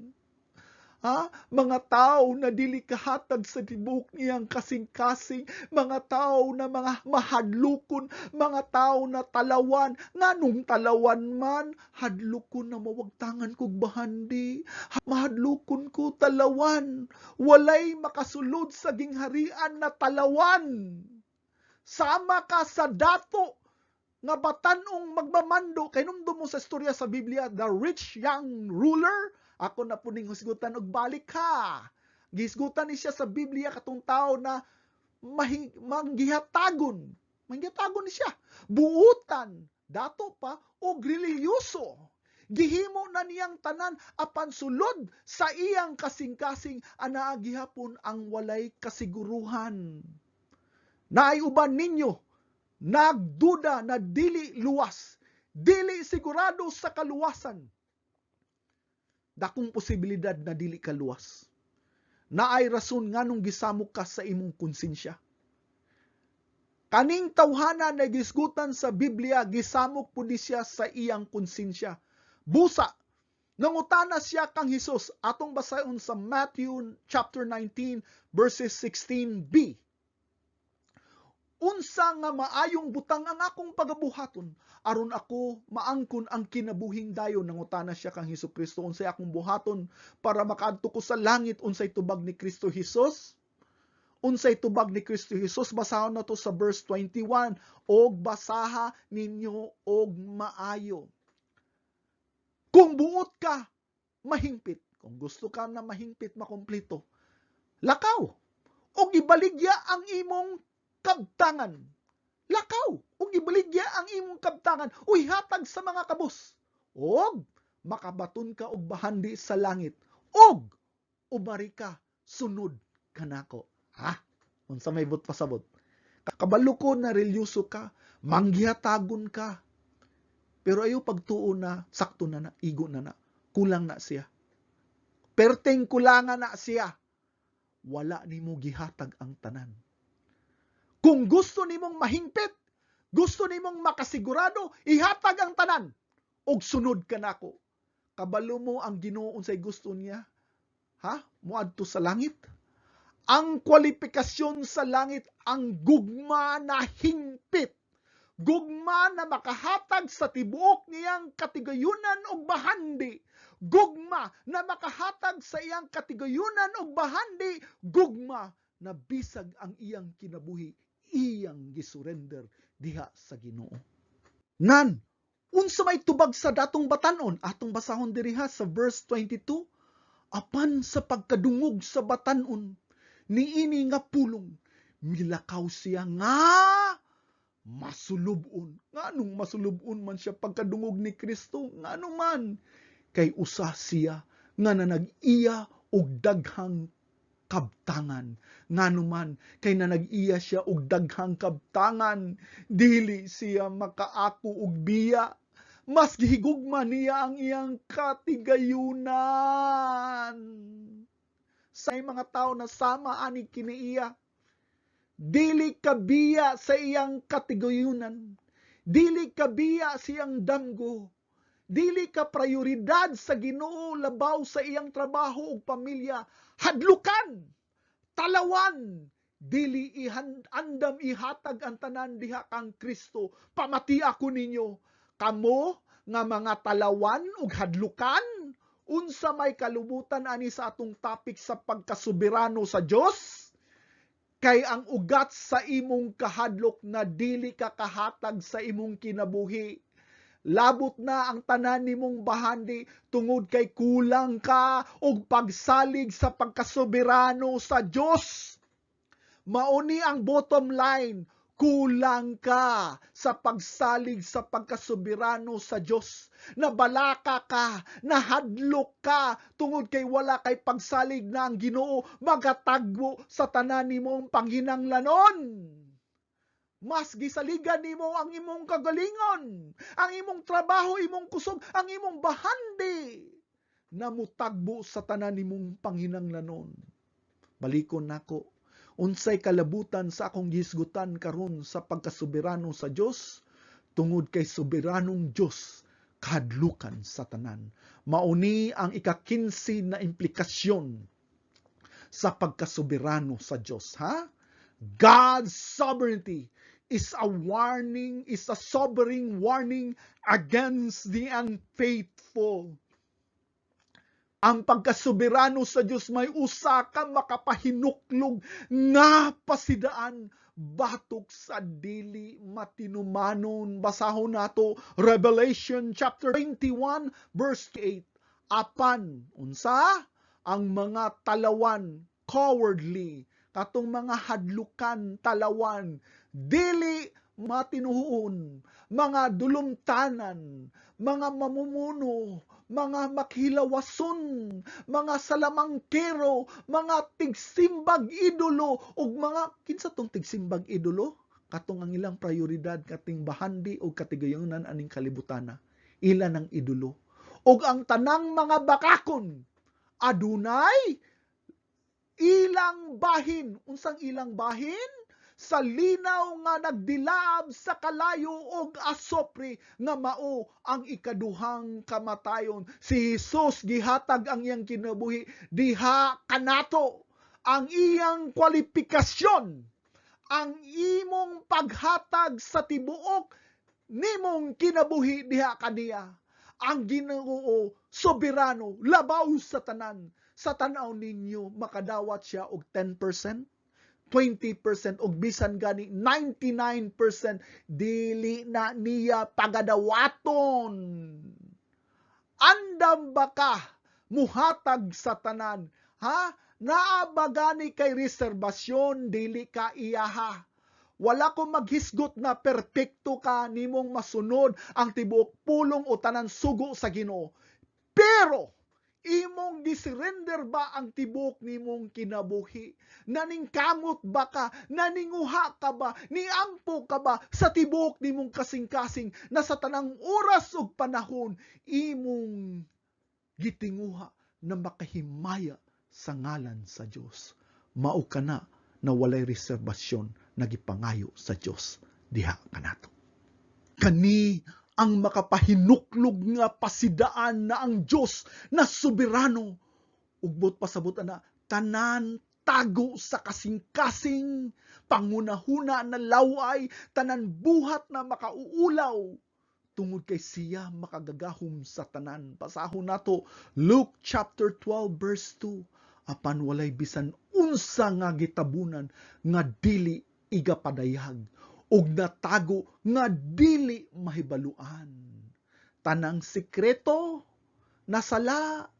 Ha? Mga tao na dili kahatag sa tibok niyang kasing-kasing, mga tao na mga mahadlukon, mga tao na talawan, nganong talawan man, hadlukon na mawagtangan kog bahandi, mahadlukon ko talawan, walay makasulod sa gingharian na talawan. Sama ka sa dato, nga batanong magmamando, kay numdo mo sa istorya sa Biblia, the rich young ruler, ako na po ning husgutan og balik ka. Gisgutan ni siya sa Biblia katong tao na manggihatagon. Manggihatagon ni siya. Buutan, dato pa, og reliyoso. Gihimo na niyang tanan apan sulod sa iyang kasing-kasing anaa gihapon ang walay kasiguruhan. Naay uban ninyo nagduda na dili luwas, dili sigurado sa kaluwasan. Dakong posibilidad na dili ka luwas. Naay rason nganong gisamok ka sa imong konsensya. Kaning tawhana na gisgutan sa Biblia, gisamok pud siya sa iyang konsensya. Busa, nangutana siya kang Hesus, atong basayon sa Matthew chapter 19 verses 16b. Unsa nga maayong butang ang akong pagabuhaton aron ako maangkon ang kinabuhing dayon. Nangutana siya kang Hesukristo, unsay akong buhaton para makaadto ko sa langit? Unsay tubag ni Kristo Hesus? Unsay tubag ni Kristo Hesus? Basahon na to sa verse 21. Og basaha ninyo og maayo. Kung buot ka, mahingpit. Kung gusto ka na mahingpit, makumpleto, lakaw. Og ibaligya ang imong kabtangan. Lakaw. Og ibaligya ang imong kabtangan. Uy, hatag sa mga kabus. Og makabaton ka og bahandi sa langit. Og umari ka, sunod kanako. Ha? Unsa may but pasabot? Kakabalo ko na relyoso ka, manggihatagon ka. Pero ayaw pagtuo na, sakto na na, igo na na. Kulang na siya. Perteng kulangan na siya. Wala nimo gihatag ang tanan. Kung gusto nimong mahingpit, gusto nimong makasigurado, ihatag ang tanan, og sunod ka nako. Kabalo mo ang Ginoo unsay gusto niya? Ha? Muadto sa langit? Ang kwalifikasyon sa langit, ang gugma na hingpit. Gugma na makahatag sa tibuok niyang katigayunan og bahandi. Gugma na makahatag sa iyang katigayunan og bahandi. Gugma na bisag ang iyang kinabuhi, iyang gisurrender diha sa Ginoo. Nan, unsa may tubag sa datong batanon? Atong basahon diriha sa verse 22. Apan sa pagkadungog sa batanon, niini nga pulong, milakaw siya nga masulubon. Nganong masulubon man siya pagkadungog ni Kristo? Ngano man? Kay usa siya nga nanag-iya og daghang kabtangan. Ngano man? Kay nanag-iya siya og daghang kabtangan. Dili siya makaako og biya. Mas gihigugma niya ang iyang katigayunan. Sa mga tao na sama ani kiniiya, dili kabiya sa iyang katigayunan, dili kabiya sa iyang damgo, dili ka prioridad sa Ginoo labaw sa iyang trabaho ug pamilya, hadlukan, talawan, dili andam ihatag ang tanan diha kang Kristo. Pamati ako ninyo, kamo nga mga talawan ug hadlukan, unsa may kalubutan ani sa atong topic sa pagkasoberano sa Dios? Kay ang ugat sa imong kahadlok na dili ka kahatag sa imong kinabuhi. Labot na ang tanan nimong bahandi tungod kay kulang ka og pagsalig sa pagkasoberano sa Dios. Mauni ang bottom line, kulang ka sa pagsalig sa pagkasoberano sa Dios. Nabalaka ka, nahadlok ka, tungod kay wala kay pagsalig na ang Ginoo magatagbo sa tanan nimong panghinanglanon. Mas gisaligan nimo ang imong kagalingon, ang imong trabaho, imong kusog, ang imong bahandi na mutagbo sa tanan nimong panghinanglanon. Balikon nako, unsay kalabutan sa akong gisgutan karon sa pagkasoberano sa Dios? Tungod kay soberanong Dios, kahadlukan sa tanan. Mauni ang ika-15 na implikasyon sa pagkasoberano sa Dios, ha? God's sovereignty is a warning, is a sobering warning against the unfaithful. Ang pagkasoberano sa Dios may usa ka makapahinuklog nga pasidaan batok sa dili matinumanon. Basahon nato Revelation chapter 21 verse 8. Apan unsa ang mga talawan, cowardly, katong mga hadlukan, talawan, dili matinuon, mga dulumtanan, mga mamumuno, mga makhilawason, mga salamangkero, mga tigsimbag idolo, ug mga, kinsa tong tigsimbag idolo? Katong ang ilang prioridad kating bahandi o katigayunan aning kalibutana. Ilan ang idolo. Ug ang tanang mga bakakon, adunay ilang bahin. Unsang ilang bahin? Sa linaw nga nagdilaab sa kalayo og asopre nga mao ang ikaduhang kamatayon. Si Jesus gihatag ang iyang kinabuhi diha kanato. Ang iyang kwalifikasyon, ang imong paghatag sa tibuok nimong kinabuhi diha kaniya. Ang Ginoo soberano, labaw sa tanan. Sa tanaw ninyo makadawat siya og 10%? 20% og bisan gani 99% dili na niya pagadawaton. Andam ba ka muhatag sa tanan? Ha? Naa ba gani kay reserbasyon dili ka iyaha? Wala ko maghisgot na perpekto ka nimong masunod ang tibuok pulong o tanan sugo sa Ginoo. Pero imong gisurrender ba ang tibok nimong kinabuhi? Naningkamot ba ka? Naninguha ka ba? Niampo ka ba sa tibok nimong kasing-kasing na sa tanang oras ug panahon imong gitinguha na makahimaya sa ngalan sa Dios? Mao kana na walay reserbasyon na gipangayo sa Dios diha kanato. Kani ang makapahinuklog nga pasidaan na ang Diyos na soberano. Ugbot pasabot na tanan tago sa kasing-kasing, pangunahuna na laway, tanan buhat na makauulaw. Tungod kay siya makagagahom sa tanan. Pasahon nato Luke chapter 12 verse 2. Apan walay bisan unsa nga gitabunan nga dili igapadayag ug natago nga dili mahibaluan. Tanang sikreto nasala,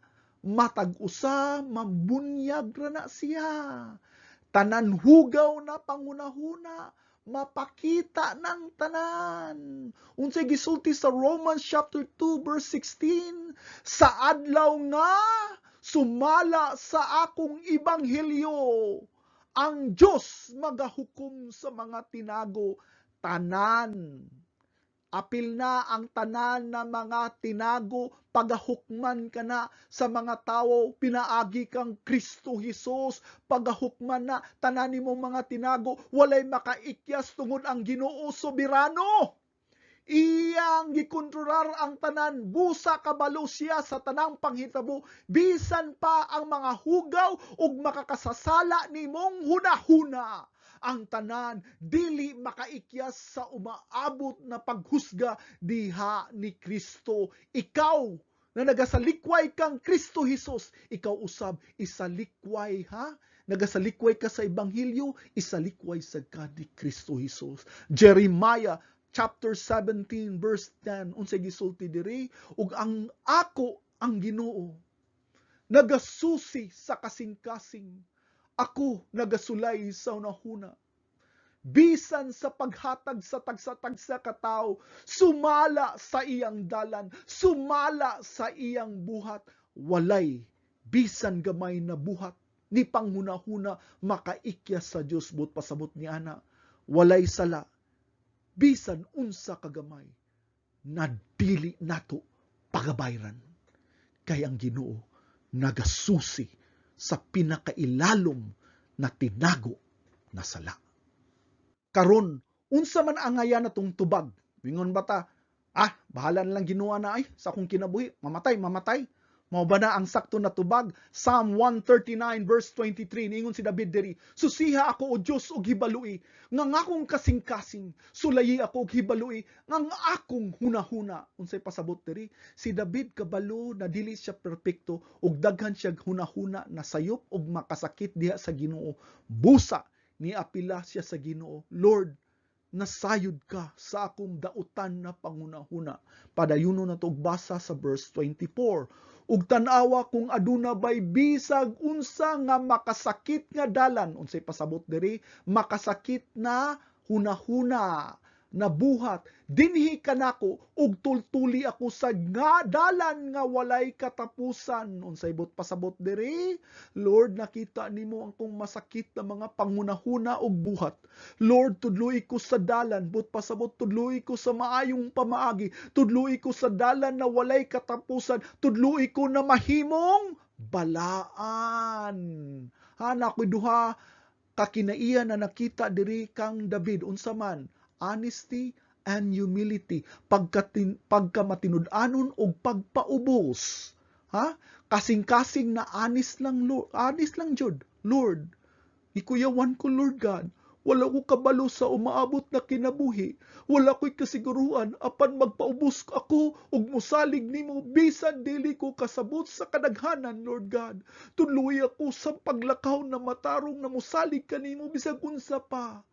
matag usa mabunyag ra na siya. Tanan hugaw na pangunahuna mapakita ng tanan. Unsay gisulti sa Romans chapter 2 verse 16, sa adlaw nga sumala sa akong ebanghelyo, ang Diyos magahukom sa mga tinago tanan. Apil na ang tanan na mga tinago, pagahukman ka na sa mga tao, pinaagi kang Kristo Jesus, pagahukman na tanan nimo mga tinago, walay makaikyas tungod ang Ginoo soberano. Iyang gikontrolar ang tanan, busa kabalo siya sa tanang panghitabo, bisan pa ang mga hugaw ug makakasasala nimong hunahuna. Ang tanan dili makaikyas sa umaabot na paghusga diha ni Kristo. Ikaw na nagasalikway kang Kristo Jesus, ikaw usab isalikway ha? Nagasalikway ka sa ebanghelyo, isalikway sa ni Kristo Jesus. Jeremiah chapter 17 verse 10 unsay gisulti diri, ug ang ako ang Ginoo nagasusi sa kasing-kasing, ako nagasulay sa unahuna. Bisan sa paghatag sa tagsa-tagsa ka tao, sumala sa iyang dalan, sumala sa iyang buhat, walay bisan gamay na buhat ni panghunahuna makaikyas sa Dios but pasabot ni ana, walay sala bisan unsa kagamay na dili nato pagabayran. Kay ang Ginoo nagasusi sa pinakailalom na tinago na sala. Karon, unsa man ang ngaya natong tubag? Mingon bata, bahala na lang Ginoo na ay sa akong kinabuhi, mamatay. Mao ba na ang sakto na tubag? Psalm 139 verse 23, ningon si David diri, susiha ako o Dios og hibalui, nga akong kasing-kasing, sulayi ako og hibalui, nga akong hunahuna. Unsay pasabot diri? Si David kabalo na dili siya perpekto ug daghan siya hunahuna na sayop ug makasakit diha sa Ginoo. Busa ni apila siya sa Ginoo, Lord, nasayod ka sa akong dautan na pangunahuna. Padayuno na to basa sa verse 24. Ug tan-awa kung aduna bay bisag unsa nga makasakit nga dalan, unsay pasabot diri, makasakit na hunahuna na buhat, dinhi kanako ug tultuli ako sa nga dalan nga walay katapusan. Unsay pasabot diri, Lord, nakita nimo ang kong masakit na mga pangunahuna ug buhat. Lord, tudloy ko sa dalan, but pasabot tudloy ko sa maayong pamaagi, tudloy ko sa dalan na walay katapusan, tudloy ko na mahimong balaan. Nakoy duha kakinaiya na nakita diri kang David, unsa man? Honesty and humility, pagkamatinud-anon og pagpaubos. Kasing-kasing na honest lang jud. Lord, ikuyawan ko Lord God, wala ko kabalo sa umaabot na kinabuhi, wala ko'y kasiguruan apan magpaubos ako ug mosalig nimo bisan dili ko kasabot sa kadaghanan Lord God. Tuloy ako sa paglakaw na matarong na mosalig kanimo bisag unsa pa.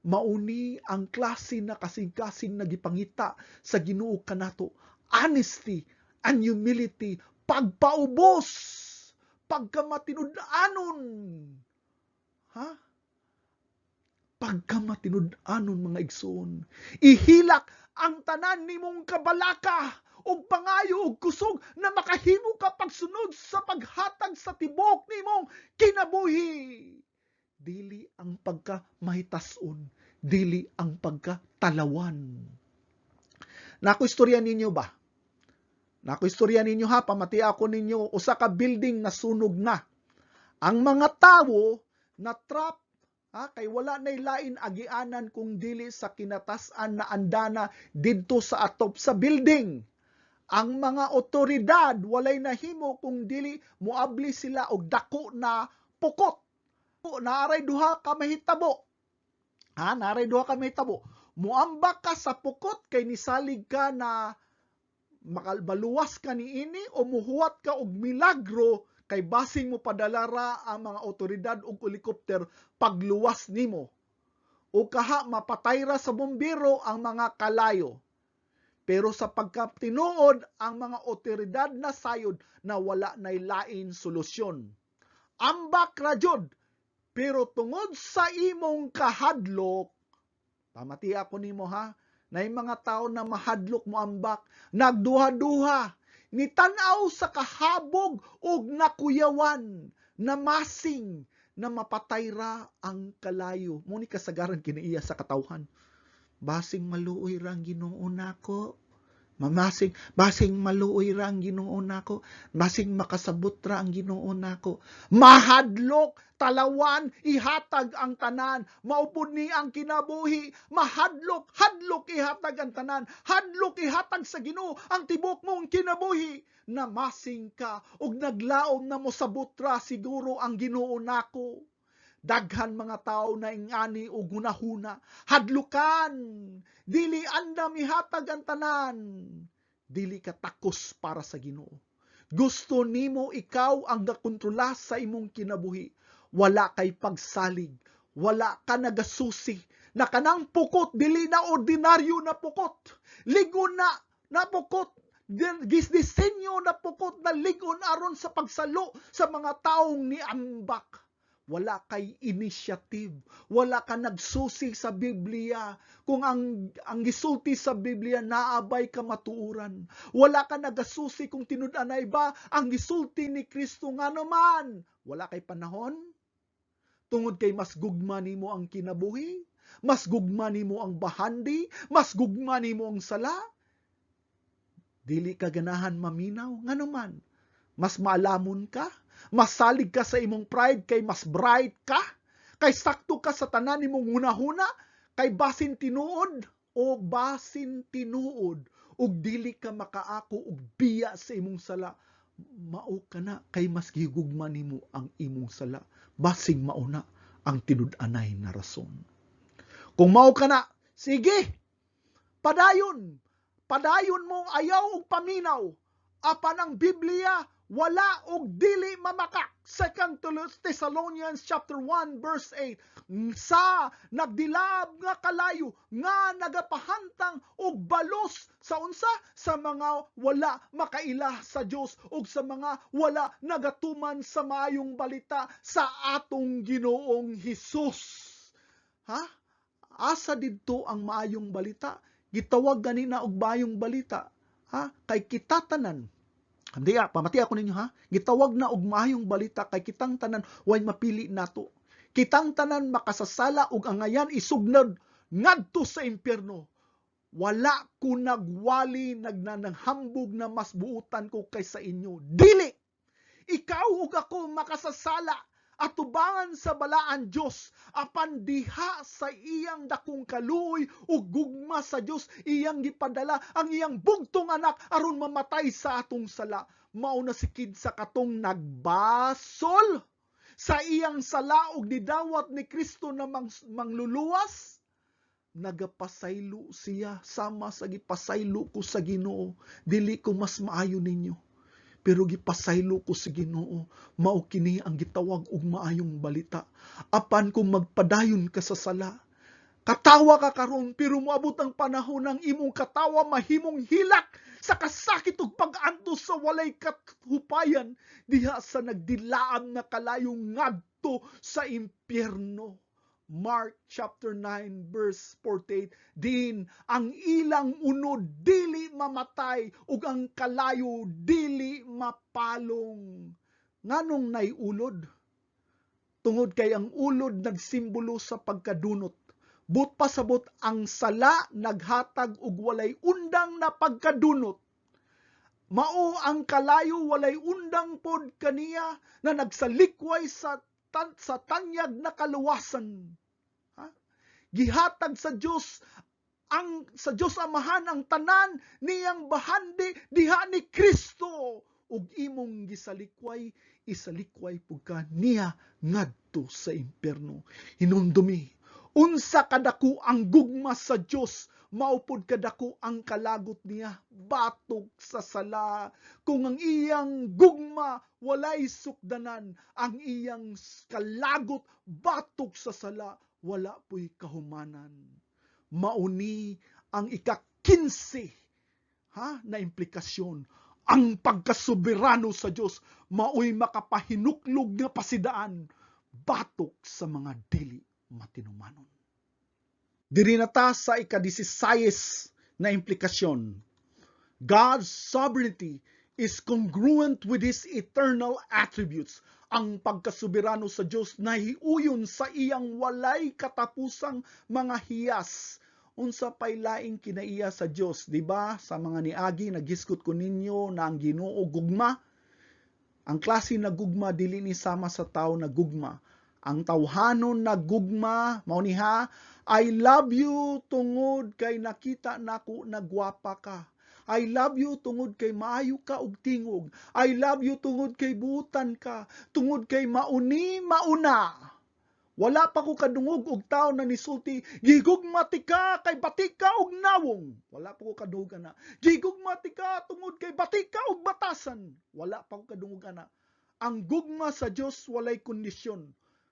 Mauni ang klase na kasing-kasing nagipangita sa Ginoo kanato. Honesty and humility, pagpaubos, pagkamatinud-anon. Pagkamatinud-anon mga igsoon. Ihilak ang tanan nimong kabalaka ug pangayo ug kusog na makahimo ka pagsunod sa paghatag sa tibok nimong kinabuhi. Dili ang pagkamahitason, dili ang pagkatalawan. Nakuistorya ninyo ba? Nakuistorya ninyo ha, pamatia ako ninyo, usa ka building na sunog na. Ang mga tawo na trap, kay wala nay lain agianan kung dili sa kinatasan na andana didto sa atop sa building. Ang mga otoridad walay nahimo kung dili moabli sila og dako na pukot. Naaray duha ka mahitabo. Naaray duha ka mahitabo. Muambak ka sa pukot kay nisalig ka na maluwas ka niini o muhuwat ka og milagro kay basing mo padalara ang mga otoridad og helikopter pagluwas nimo. O kaha mapatayra sa bombero ang mga kalayo. Pero sa pagkatinuod ang mga otoridad na sayod na wala nay lain solusyon. Ambak ra jud. Pero tungod sa imong kahadlok, Pamati ako nimo ha, na yung mga tao na mahadlok mo ambak, nagduha-duha, nitanaw sa kahabog ug nakuyawan, na masing, na mapatay ra ang kalayo. Muni kasagaran kiniiya sa katawhan. Basing maluoy rang Ginoo nako. Basing maluoy ra ang Ginoo nako, basing makasabot ra ang Ginoo nako. Mahadlok, talawan, ihatag ang tanan, maupod ni ang kinabuhi, mahadlok, hadlok ihatag ang tanan, hadlok ihatag sa Ginoo ang tibok mong kinabuhi, na masing ka, ug naglaom na mo sabot ra siguro ang Ginoo nako. Daghan mga tao na ingani o gunahuna, hadlukan, dili andam ihatag ang tanan, dili ka takos para sa Ginoo. Gusto nimo ikaw ang gakontrola sa imong kinabuhi. Wala kay pagsalig, wala ka nagasusi, na kanang pukot, dili na ordinaryo na pukot, ligon na pukot, gisdisenyo na pukot na ligon aron sa pagsalo sa mga taong niambak. Wala kay initiative, wala ka nagsusi sa Biblia. Kung ang gisulti sa Biblia naabay ka matuuran. Wala ka nagasusi kung tinud-anay ba ang gisulti ni Kristo nga naman. Wala kay panahon. Tungod kay mas gugma nimo ang kinabuhi, mas gugma nimo ang bahandi, mas gugma nimo ang sala. Dili ka ganahan maminaw nga naman. Mas maalamon ka, mas salig ka sa imong pride, kay mas bright ka, kay sakto ka sa tanan imong hunahuna, kay basin tinuod, ug dili ka makaako og biya sa imong sala. Mao ka na, kay mas gihugma nimo ang imong sala, basing mauna ang tinud-anay na rason. Kung mao ka na, sige, padayon mo ayaw og paminaw, apan ang Biblia wala og dili mamaka. 2 Thessalonians chapter 1 verse 8, sa nagdilab nga kalayo nga nagapahantang og balos sa unsa, sa mga wala makaila sa Dios ug sa mga wala nagatuman sa maayong balita sa atong Ginoong Hesus. Ha? Asa didto ang maayong balita? Gitawag ganina og maayong balita. Ha? Kay kita tanan, pamati ako ninyo ha, gitawag na og maayong balita kay kitang tanan way mapili nato. Kitang tanan makasasala ug angayan isugnod ngadto sa impyerno. Wala ko nagwali nagnananghambog na mas buutan ko kaysa inyo. Dili! Ikaw ug ako makasasala atubangan sa balaan Dios, apan diha sa iyang dakong kaluoy ug gugma sa Dios iyang gipadala ang iyang bugtong anak aron mamatay sa atong sala. Mao na sikid sa katong nagbasol sa iyang sala ug didawat ni Kristo na mangluluwas. Nagapasaylo siya sama sa gipasaylo ko sa Ginoo. Dili ko mas maayo ninyo, pero gipasaylo ko sa Ginoo. Mao kini ang gitawag og maayong balita. Apan kung magpadayon ka sa sala, katawa ka karon, pero moabot ang panahon ng imong katawa mahimong hilak sa kasakit ug pag-antos sa walay katupayan diha sa nagdilaam na kalayong ngadto sa impyerno. Mark chapter 9 verse 48, din ang ilang unod dili mamatay ug ang kalayo dili mapalong. Nganong naiulod? Tungod kay ang ulod nagsimbolo sa pagkadunot. But pasabot ang sala naghatag og walay undang na pagkadunot. Mao ang kalayo walay undang pod kaniya na nagsalikway sa tanyag na kaluwasan. Gihatag sa Dios Amahan ang tanan niyang bahandi diha ni Kristo, ug imong isalikway pud ka niya ngadto sa impyerno. Hinumdumi, unsa kadako ang gugma sa Dios, maupod kadako ang kalagot niya batok sa sala. Kung ang iyang gugma walay sukdanan, ang iyang kalagot batok sa sala, wala po'y kahumanan. Mauni ang ika-15 na implikasyon. Ang pagkasoberano sa Dios mao'y makapahinuklog nga pasidaan batok sa mga dili matinumanon. Diri na ta sa ika-16 na implikasyon. God's sovereignty is congruent with His eternal attributes. Ang pagkasuberano sa Diyos na hiuyon sa iyang walay katapusang mga hiyas. Unsa pay laing kinaiya sa Diyos, di ba? Sa mga niagi nagisgot ko ninyo na ang Ginoo gugma. Ang klase na gugma dili ni sama sa tao na gugma. Ang tawhanon na gugma mao ni ha, I love you tungod kay nakita nako nagwapa ka. I love you tungod kay maayo ka og tingog. I love you tungod kay buutan ka. Tungod kay mauna. Wala pa ko kadungog og tao na nisulti, gigugmati ka kay bati ka og nawong. Wala pa ko kadungog ana. Gigugmati ka tungod kay bati ka og batasan. Wala pa ko kadungog ana. Ang gugma sa Dios walay kondisyon.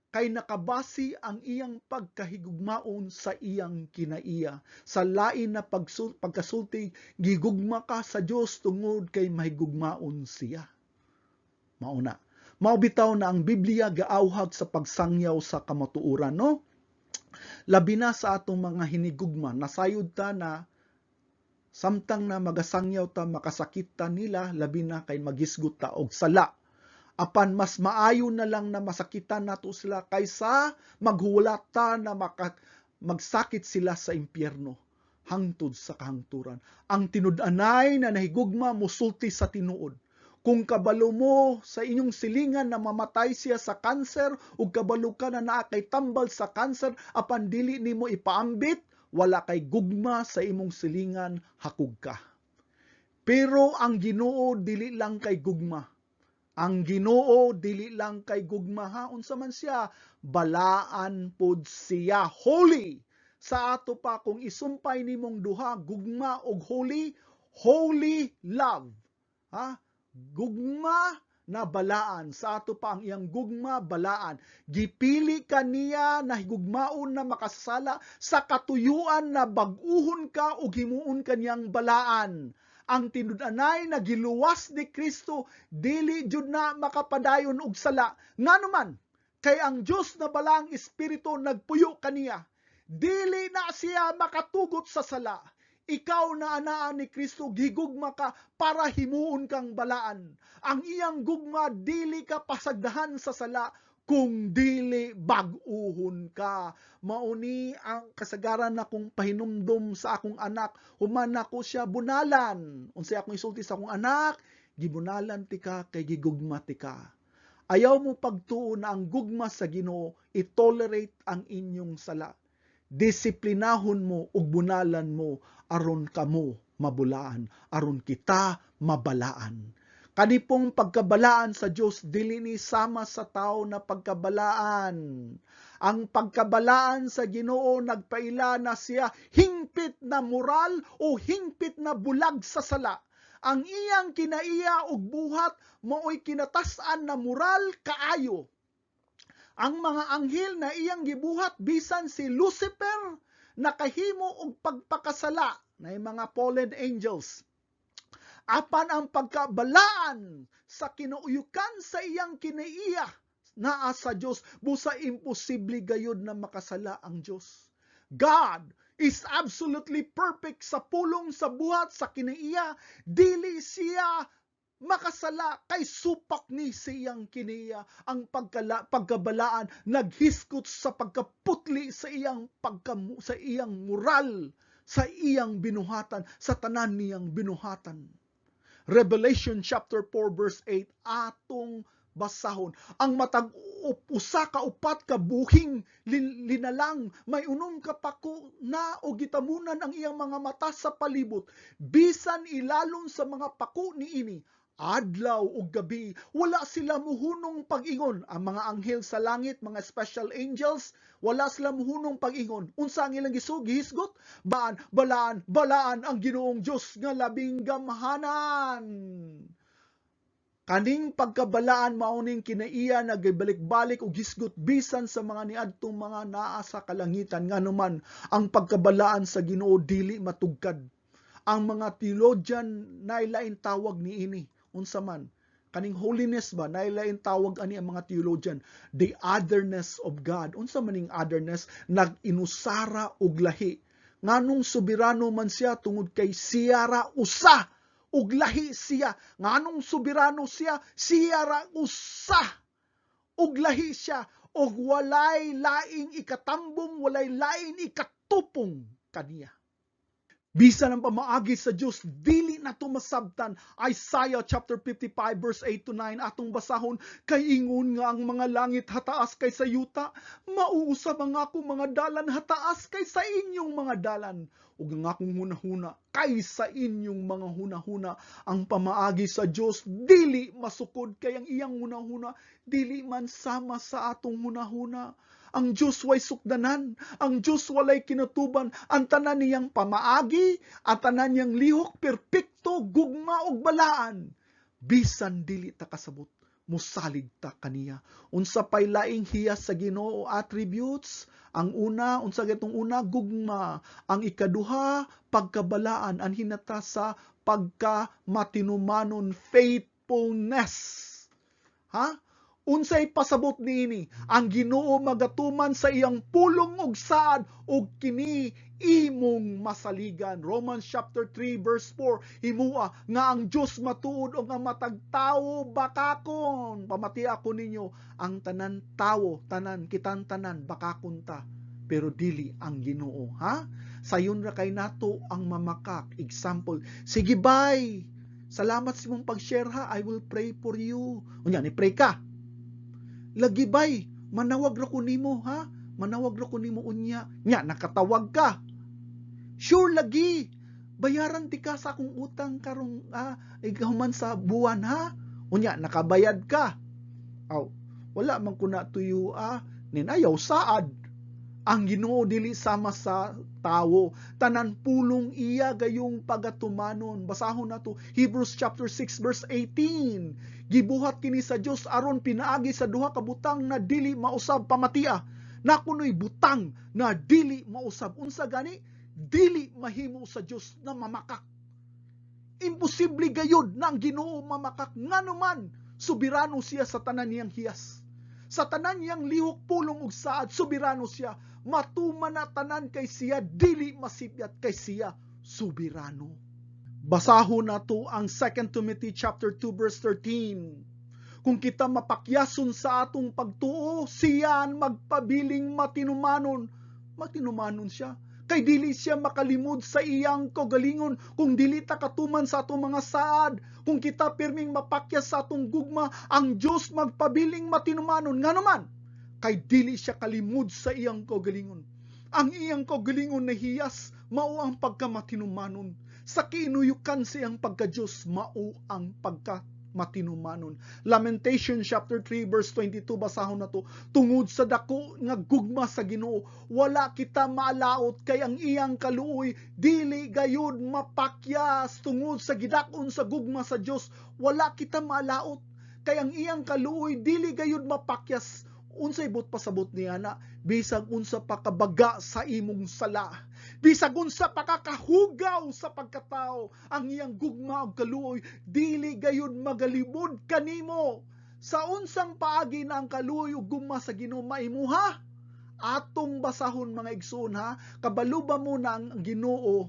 Kay nakabasi ang iyang pagkahigugmaon sa iyang kinaiya. Sa lain na pagkasulti, gigugma ka sa Dios tungod kay mahigugmaon siya. Mauna. Maubitaw na ang Biblia gaauhag sa pagsangyaw sa kamatuoran, no? Labi na sa atong mga hinigugma, nasayod ta na samtang na magasangyaw ta, makasakit ta nila, labi na kay magisgot ta og sala. Apan mas maayo na lang na masakitan nato sila kaysa maghuwalata na magsakit sila sa impyerno hangtod sa kahangturan. Ang tinud-anay na nahigugma musulti sa tinuod. Kung kabalo mo sa inyong silingan na mamatay siya sa kanser ug kabalo ka na naa kay tambal sa kanser apan dili nimo ipaambit, wala kay gugma sa imong silingan, hakog ka. Pero ang Ginoo dili lang kay gugma. Ang Ginoo dili lang kay gugma ha, unsa man siya, balaan pod siya, holy. Sa ato pa kung isumpay nimong duha, gugma og holy, holy love. Ha? Gugma na balaan. Sa ato pa ang iyang gugma, balaan. Gipili ka niya na higugmaon na makasala sa katuyuan na bag-uhon ka o himuon kanyang balaan. Ang tinud-anay na giluwas ni Kristo dili jud na makapadayon og sala. Nganuman kay ang Dios na balang espiritu nagpuyo kaniya, dili na siya makatugot sa sala. Ikaw na anaa ni Kristo, gigugma ka para himuon kang balaan. Ang iyang gugma dili ka pasagdahan sa sala kung dili bag-uhon ka. Mauni ang kasagaran na kung pahinumdum sa akong anak, human ako siya bunalan. Unsay akong isulti sa akong anak, gibunalan ti ka kay gigugma ti ka. Ayaw mo pagtuo na ang gugma sa Ginoo i-tolerate ang inyong sala. Disiplinahon mo ug bunalan mo aron kamo mabulaan, aron kita mabalaan. Kanipong pagkabalaan sa Diyos, dili ni sama sa tao na pagkabalaan. Ang pagkabalaan sa Ginoo nagpaila na siya hingpit na moral o hingpit na bulag sa sala. Ang iyang kinaiya og buhat mao'y kinatasan na moral kaayo. Ang mga anghel na iyang gibuhat bisan si Lucifer nakahimo og pagpakasala na mga fallen angels. Apan ang pagkabalaan sa kinuuyukan sa iyang kinaiya naa sa Diyos, busa imposible gayud na makasala ang Diyos. God is absolutely perfect sa pulong sa buhat sa kinaiya, dili siya makasala kay supak ni siyang kinaiya. Ang pagkabalaan naghiskot sa pagkaputli sa iyang sa iyang moral, sa iyang binuhatan, sa tanan niyang binuhatan. Revelation chapter 4 verse 8 atong basahon. Ang matag usa ka upat ka buhing linalang, may unom ka pako na o gitamunan ang iyang mga mata sa palibot. Bisan ilalom sa mga pako niini, adlaw ug gabi, wala sila muhunong pag-ingon. Ang mga anghel sa langit, mga special angels, wala sila muhunong pag-ingon. Unsa ang ilang gihisgot? Balaan ang Ginoong Dios nga labing gamhanan. Kaning pagkabalaan mauning kinaiya nagibalik-balik og hisgot bisan sa mga niadtong mga naa sa kalangitan. Nganuman ang pagkabalaan sa Ginoo dili matugkad. Ang mga theologian na ilain tawag niini unsa man, Kaning holiness ba, nailain tawag ani ang mga theologian, the otherness of God. Unsa maning otherness? Nag-inusara og lahi. Nganong soberano man siya tungod kay siya ra usa og lahi siya. Nganong soberano siya? Siya ra usa og lahi siya. Og walay laing ikatambong, walay laing ikatupong kaniya. Bisan ang pamaagi sa Dios, dili na to masabtan. Isaiah chapter 55 verse 8 to 9 atong basahon, kay ingon nga ang mga langit hataas kaysa yuta, mauusab ang akong mga dalan hataas kaysa inyong mga dalan, ug ang akong hunahuna kaysa inyong mga hunahuna. Ang pamaagi sa Dios dili masukod, kay ang iyang hunahuna dili man sama sa atong hunahuna. Ang Diyos way sukdanan, ang Diyos walay kinatuban, ang tanan niyang pamaagi, ang tanan niyang lihok, perpekto, gugma og balaan. Bisan dili ta kasabot, musalig ta kaniya. Unsa pay laing hiyas sa Ginoo attributes? Ang una, unsa gatong una, gugma. Ang ikaduha, pagkabalaan. Ang hinata sa pagkamatinumanon, faithfulness. Ha? Unsay pasabot niini? Ang Ginoo magatuman sa iyang pulong ug saad ug kini imong masaligan. Romans chapter 3 verse 4, himua nga ang Dios matuod og ang matag tawo bakakon. Pamati ako ninyo, ang tanan tawo, tanan kitang tanan bakakon ta, pero dili ang Ginoo, ha? Sayon ra kay nato ang mamakak. Example, sige bye. Salamat sa imong pag-share ha. I will pray for you. Unya ni pray ka. Lagi bay, manawag ra ko nimo ha? Manawag ra ko nimo unya. Nya nakatawag ka. Sure lagi. Bayaran ti ka sa akong utang karong ikahuman sa buwan ha? Unya nakabayad ka. Aw, wala man kuna tuyo ninayaw saad. Ang Ginoo dili sama sa tawo, tanan pulong iya gayong pagatumanon. Basahon nato Hebrews chapter 6 verse 18. Gibuhat kini sa Dios aron pinaagi sa duha ka butang na dili mausab pamatia. Na kunoy butang na dili mausab. Unsa gani? Dili mahimo sa Dios na mamakak. Imposible gayud na ang Ginoo mamakak. Nganuman soberano siya sa tanan niyang hiyas. Sa tanan niyang lihok, pulong ug saad, soberano siya. Matuman na tanan kay siya, dili masipyat kay siya, soberano. Basahon nato ang 2 Timothy chapter 2 verse 13. Kung kita mapakyason sa atong pagtuo, siyan magpabiling matinumanon. Matinumanon siya. Kay dili siya makalimod sa iyang kaugalingon, kung dili ta katuman sa atong mga saad. Kung kita pirming mapakyas sa atong gugma, ang Dios magpabiling matinumanon. Nganuman, kay dili siya kalimod sa iyang kaugalingon. Ang iyang kaugalingon na hiyas, mao ang pagkamatinumanon. Sa kiinuyukan sa iyang pagka-Diyos, mao ang pagkamatinumanon. Lamentation chapter 3 verse 22, basahon na to. Tungod sa dako nga gugma sa Ginoo, wala kita maalaot, kay ang iyang kaluoy dili gayud mapakyas. Tungod sa gidakon sa gugma sa Dios, wala kita maalaot, kay ang iyang kaluoy dili gayud mapakyas. Unsay but pasabot niya na, bisag unsa pakabaga sa imong sala, bisag unsa pakakahugaw sa pagkatao, ang iyang gugma ug kaluoy dili gayud magalibod kanimo. Sa unsang paagi na ang kaluoy ug gugma sa Ginoo maimuha? Atong basahon mga igsoon ha, kabalo ba mo na ang Ginoo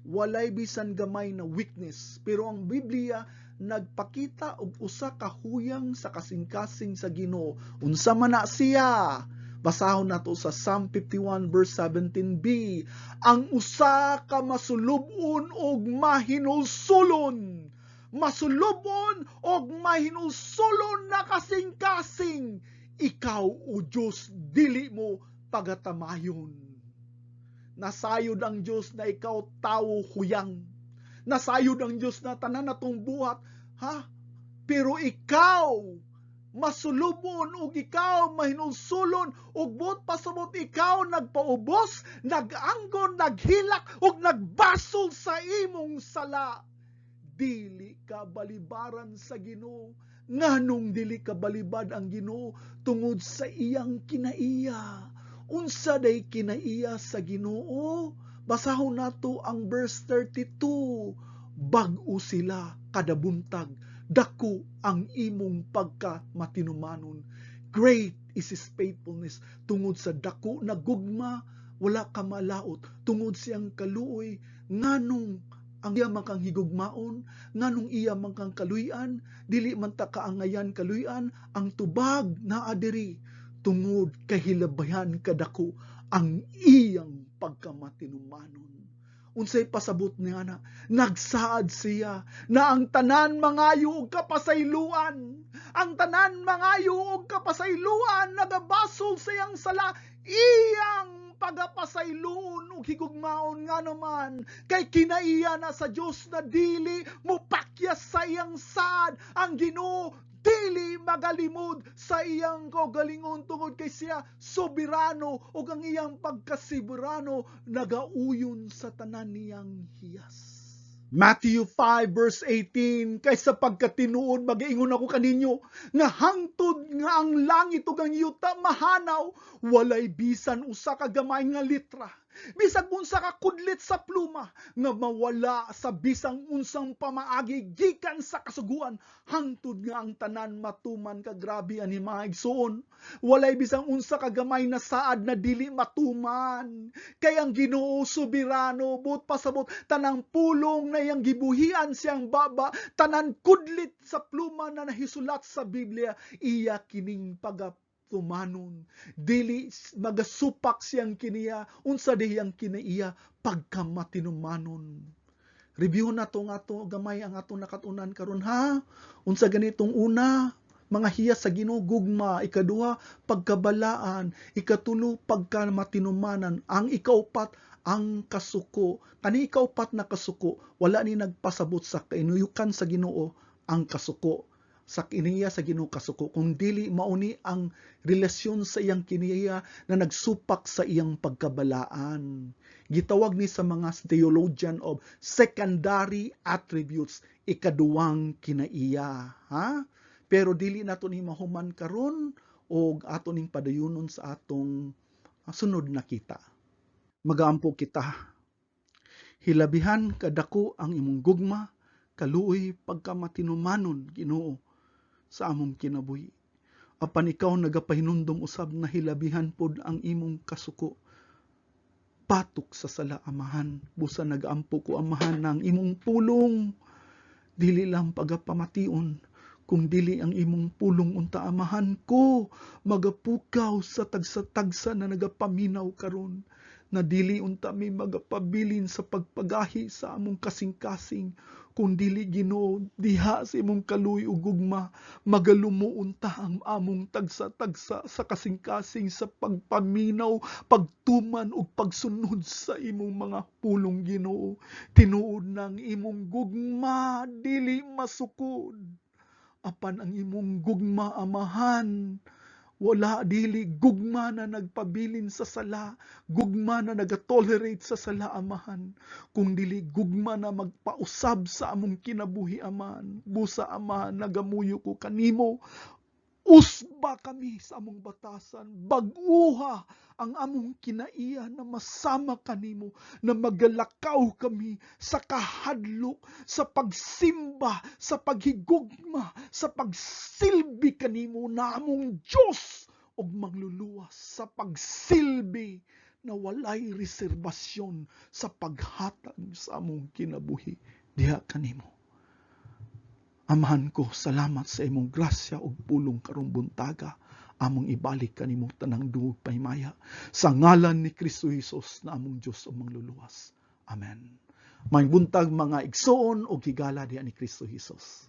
walay bisan gamay na weakness, pero ang Biblia nagpakita og usa ka huyang sa kasing-kasing sa Ginoo. Unsa man na siya? Basahon nato sa Psalm 51 verse 17b. Ang usa ka masulubon og mahinulsulon. Masulubon og mahinulsulon na kasing-kasing. Ikaw o Dios dili mo pagatamayon. Nasayod ang Dios na ikaw tawo huyang. Nasayod ang Diyos na tanan natong buhat, ha? Pero ikaw, masulubon, ug ikaw, mahinulsulon, ug buot pasabot ikaw, nagpaubos, naganggon, naghilak, ug nagbasol sa imong sala. Dili ka balibaran sa Ginoo. Nganong dili ka balibad ang Ginoo? Tungod sa iyang kinaiya. Unsa day kinaiya sa Ginoo? Basahon nato ang verse 32. Bag-o sila kada buntag, dako ang imong pagkamatinumanon. Great is His faithfulness. Tungod sa dako na gugma, wala ka malaot. Tungod siyang kaluoy, nganong ang iya man kang higugmaon, nganong iya man kang kaluyan, dili man ta kaangayan kaluyan, ang tubag na adiri, tungod kahilabayan kadako ang iyang pagkamatinumanon. Unsay pasabot niya na, nagsaad siya na ang tanan mangayo og kapasayloan. Ang tanan mangayo og kapasayloan, nagabasol siyang sala, iyang pagapasayloon ug higugmaon nga naman kay kinaiya na sa Dios na dili mopakyas sa iyang saad. Ang Ginoo dili magalimod sa iyang kaugalingon tungod kay siya soberano ug ang iyang pagkasoberano nagauyon sa tanan niyang hiyas. Matthew 5 verse 18, kaysa pagkatinuod magaingon ako kaninyo nga hangtod nga ang langit ug ang yuta mahanaw, walay bisan usa ka gamay nga litra, bisag unsa ka kudlit sa pluma nga mawala sa bisang unsang pamaagi gikan sa kasuguan, hangtod nga ang tanan matuman. Kagrabe ani mga igsoon, walay bisang unsa ka gamay na saad na dili matuman, kay ang Ginoo soberano. But pasabot tanang pulong na iyang gibuhian siyang baba, tanan kudlit sa pluma na nahisulat sa Biblia, iya kining tumanon, dili magasupak siyang kiniya, unsa dihang kinaiya pagkamatinumanon. Review na to nga to gamay ang ato nakatunan karon ha. Unsa ganitong una, mga hiyas sa Ginoo gugma, ikaduha pagkabalaan, ikatulo pagkamatinumanan, ang ikaupat ang kasuko. Kani ikaupat na kasuko, wala ni nagpasabot sa kainuyukan sa Ginoo ang kasuko. Sa kiniya sa Ginoo kasuko, kung dili mauni ang relasyon sa iyang kiniya na nagsupak sa iyang pagkabalaan. Gitawag ni sa mga theologian of secondary attributes, ikaduwang kinaiya. Ha? Pero dili nato ni mahuman karon o ato ning padayunon sa atong sunod na kita. Magaampo kita. Hilabihan kadako ang imong gugma, kaluoy pagkamatinumanon Ginoo sa among kinabuhi. Apan ikaw nagapahinumdom usab na hilabihan pod ang imong kasuko. Patok sa sala amahan, busa nagaampo ko amahan ng imong pulong. Dili lang pagapamation, kung dili ang imong pulong unta amahan ko, magapukaw sa tagsa-tagsa na nagapaminaw karon, na dili unta mi magapabilin sa pagpagahi sa among kasing-kasing, kung dili Ginoo diha sa imong kaluy ug gugma, magalumo unta ang among tagsa-tagsa sa kasing-kasing sa pagpaminaw, pagtuman ug pagsunod sa imong mga pulong Ginoo. Tinuod ng imong gugma dili masukod. Apan ang imong gugma amahan, wala dili gugma na nagpabilin sa sala, gugma na nagatolerate sa sala amahan, kung dili gugma na magpausab sa among kinabuhi amahan. Busa amahan, nagamuyo ko kanimo, usba kami sa among batasan, baguha ang among kinaiya na masama kanimo, na magalakaw kami sa kahadlok, sa pagsimba, sa paghigugma, sa pagsilbi kanimo na among Diyos, ug mangluluwas sa pagsilbi na walay reserbasyon sa paghatag sa among kinabuhi diha kanimo. Amahan ko, salamat sa imong grasya ug pulong karong buntaga. Among ibalik kanimong tanang dungog paymaya. Sa ngalan ni Kristo Jesus na among Diyos o mangluluwas. Amen. May buntag mga igsoon o higala diha ni Kristo Jesus.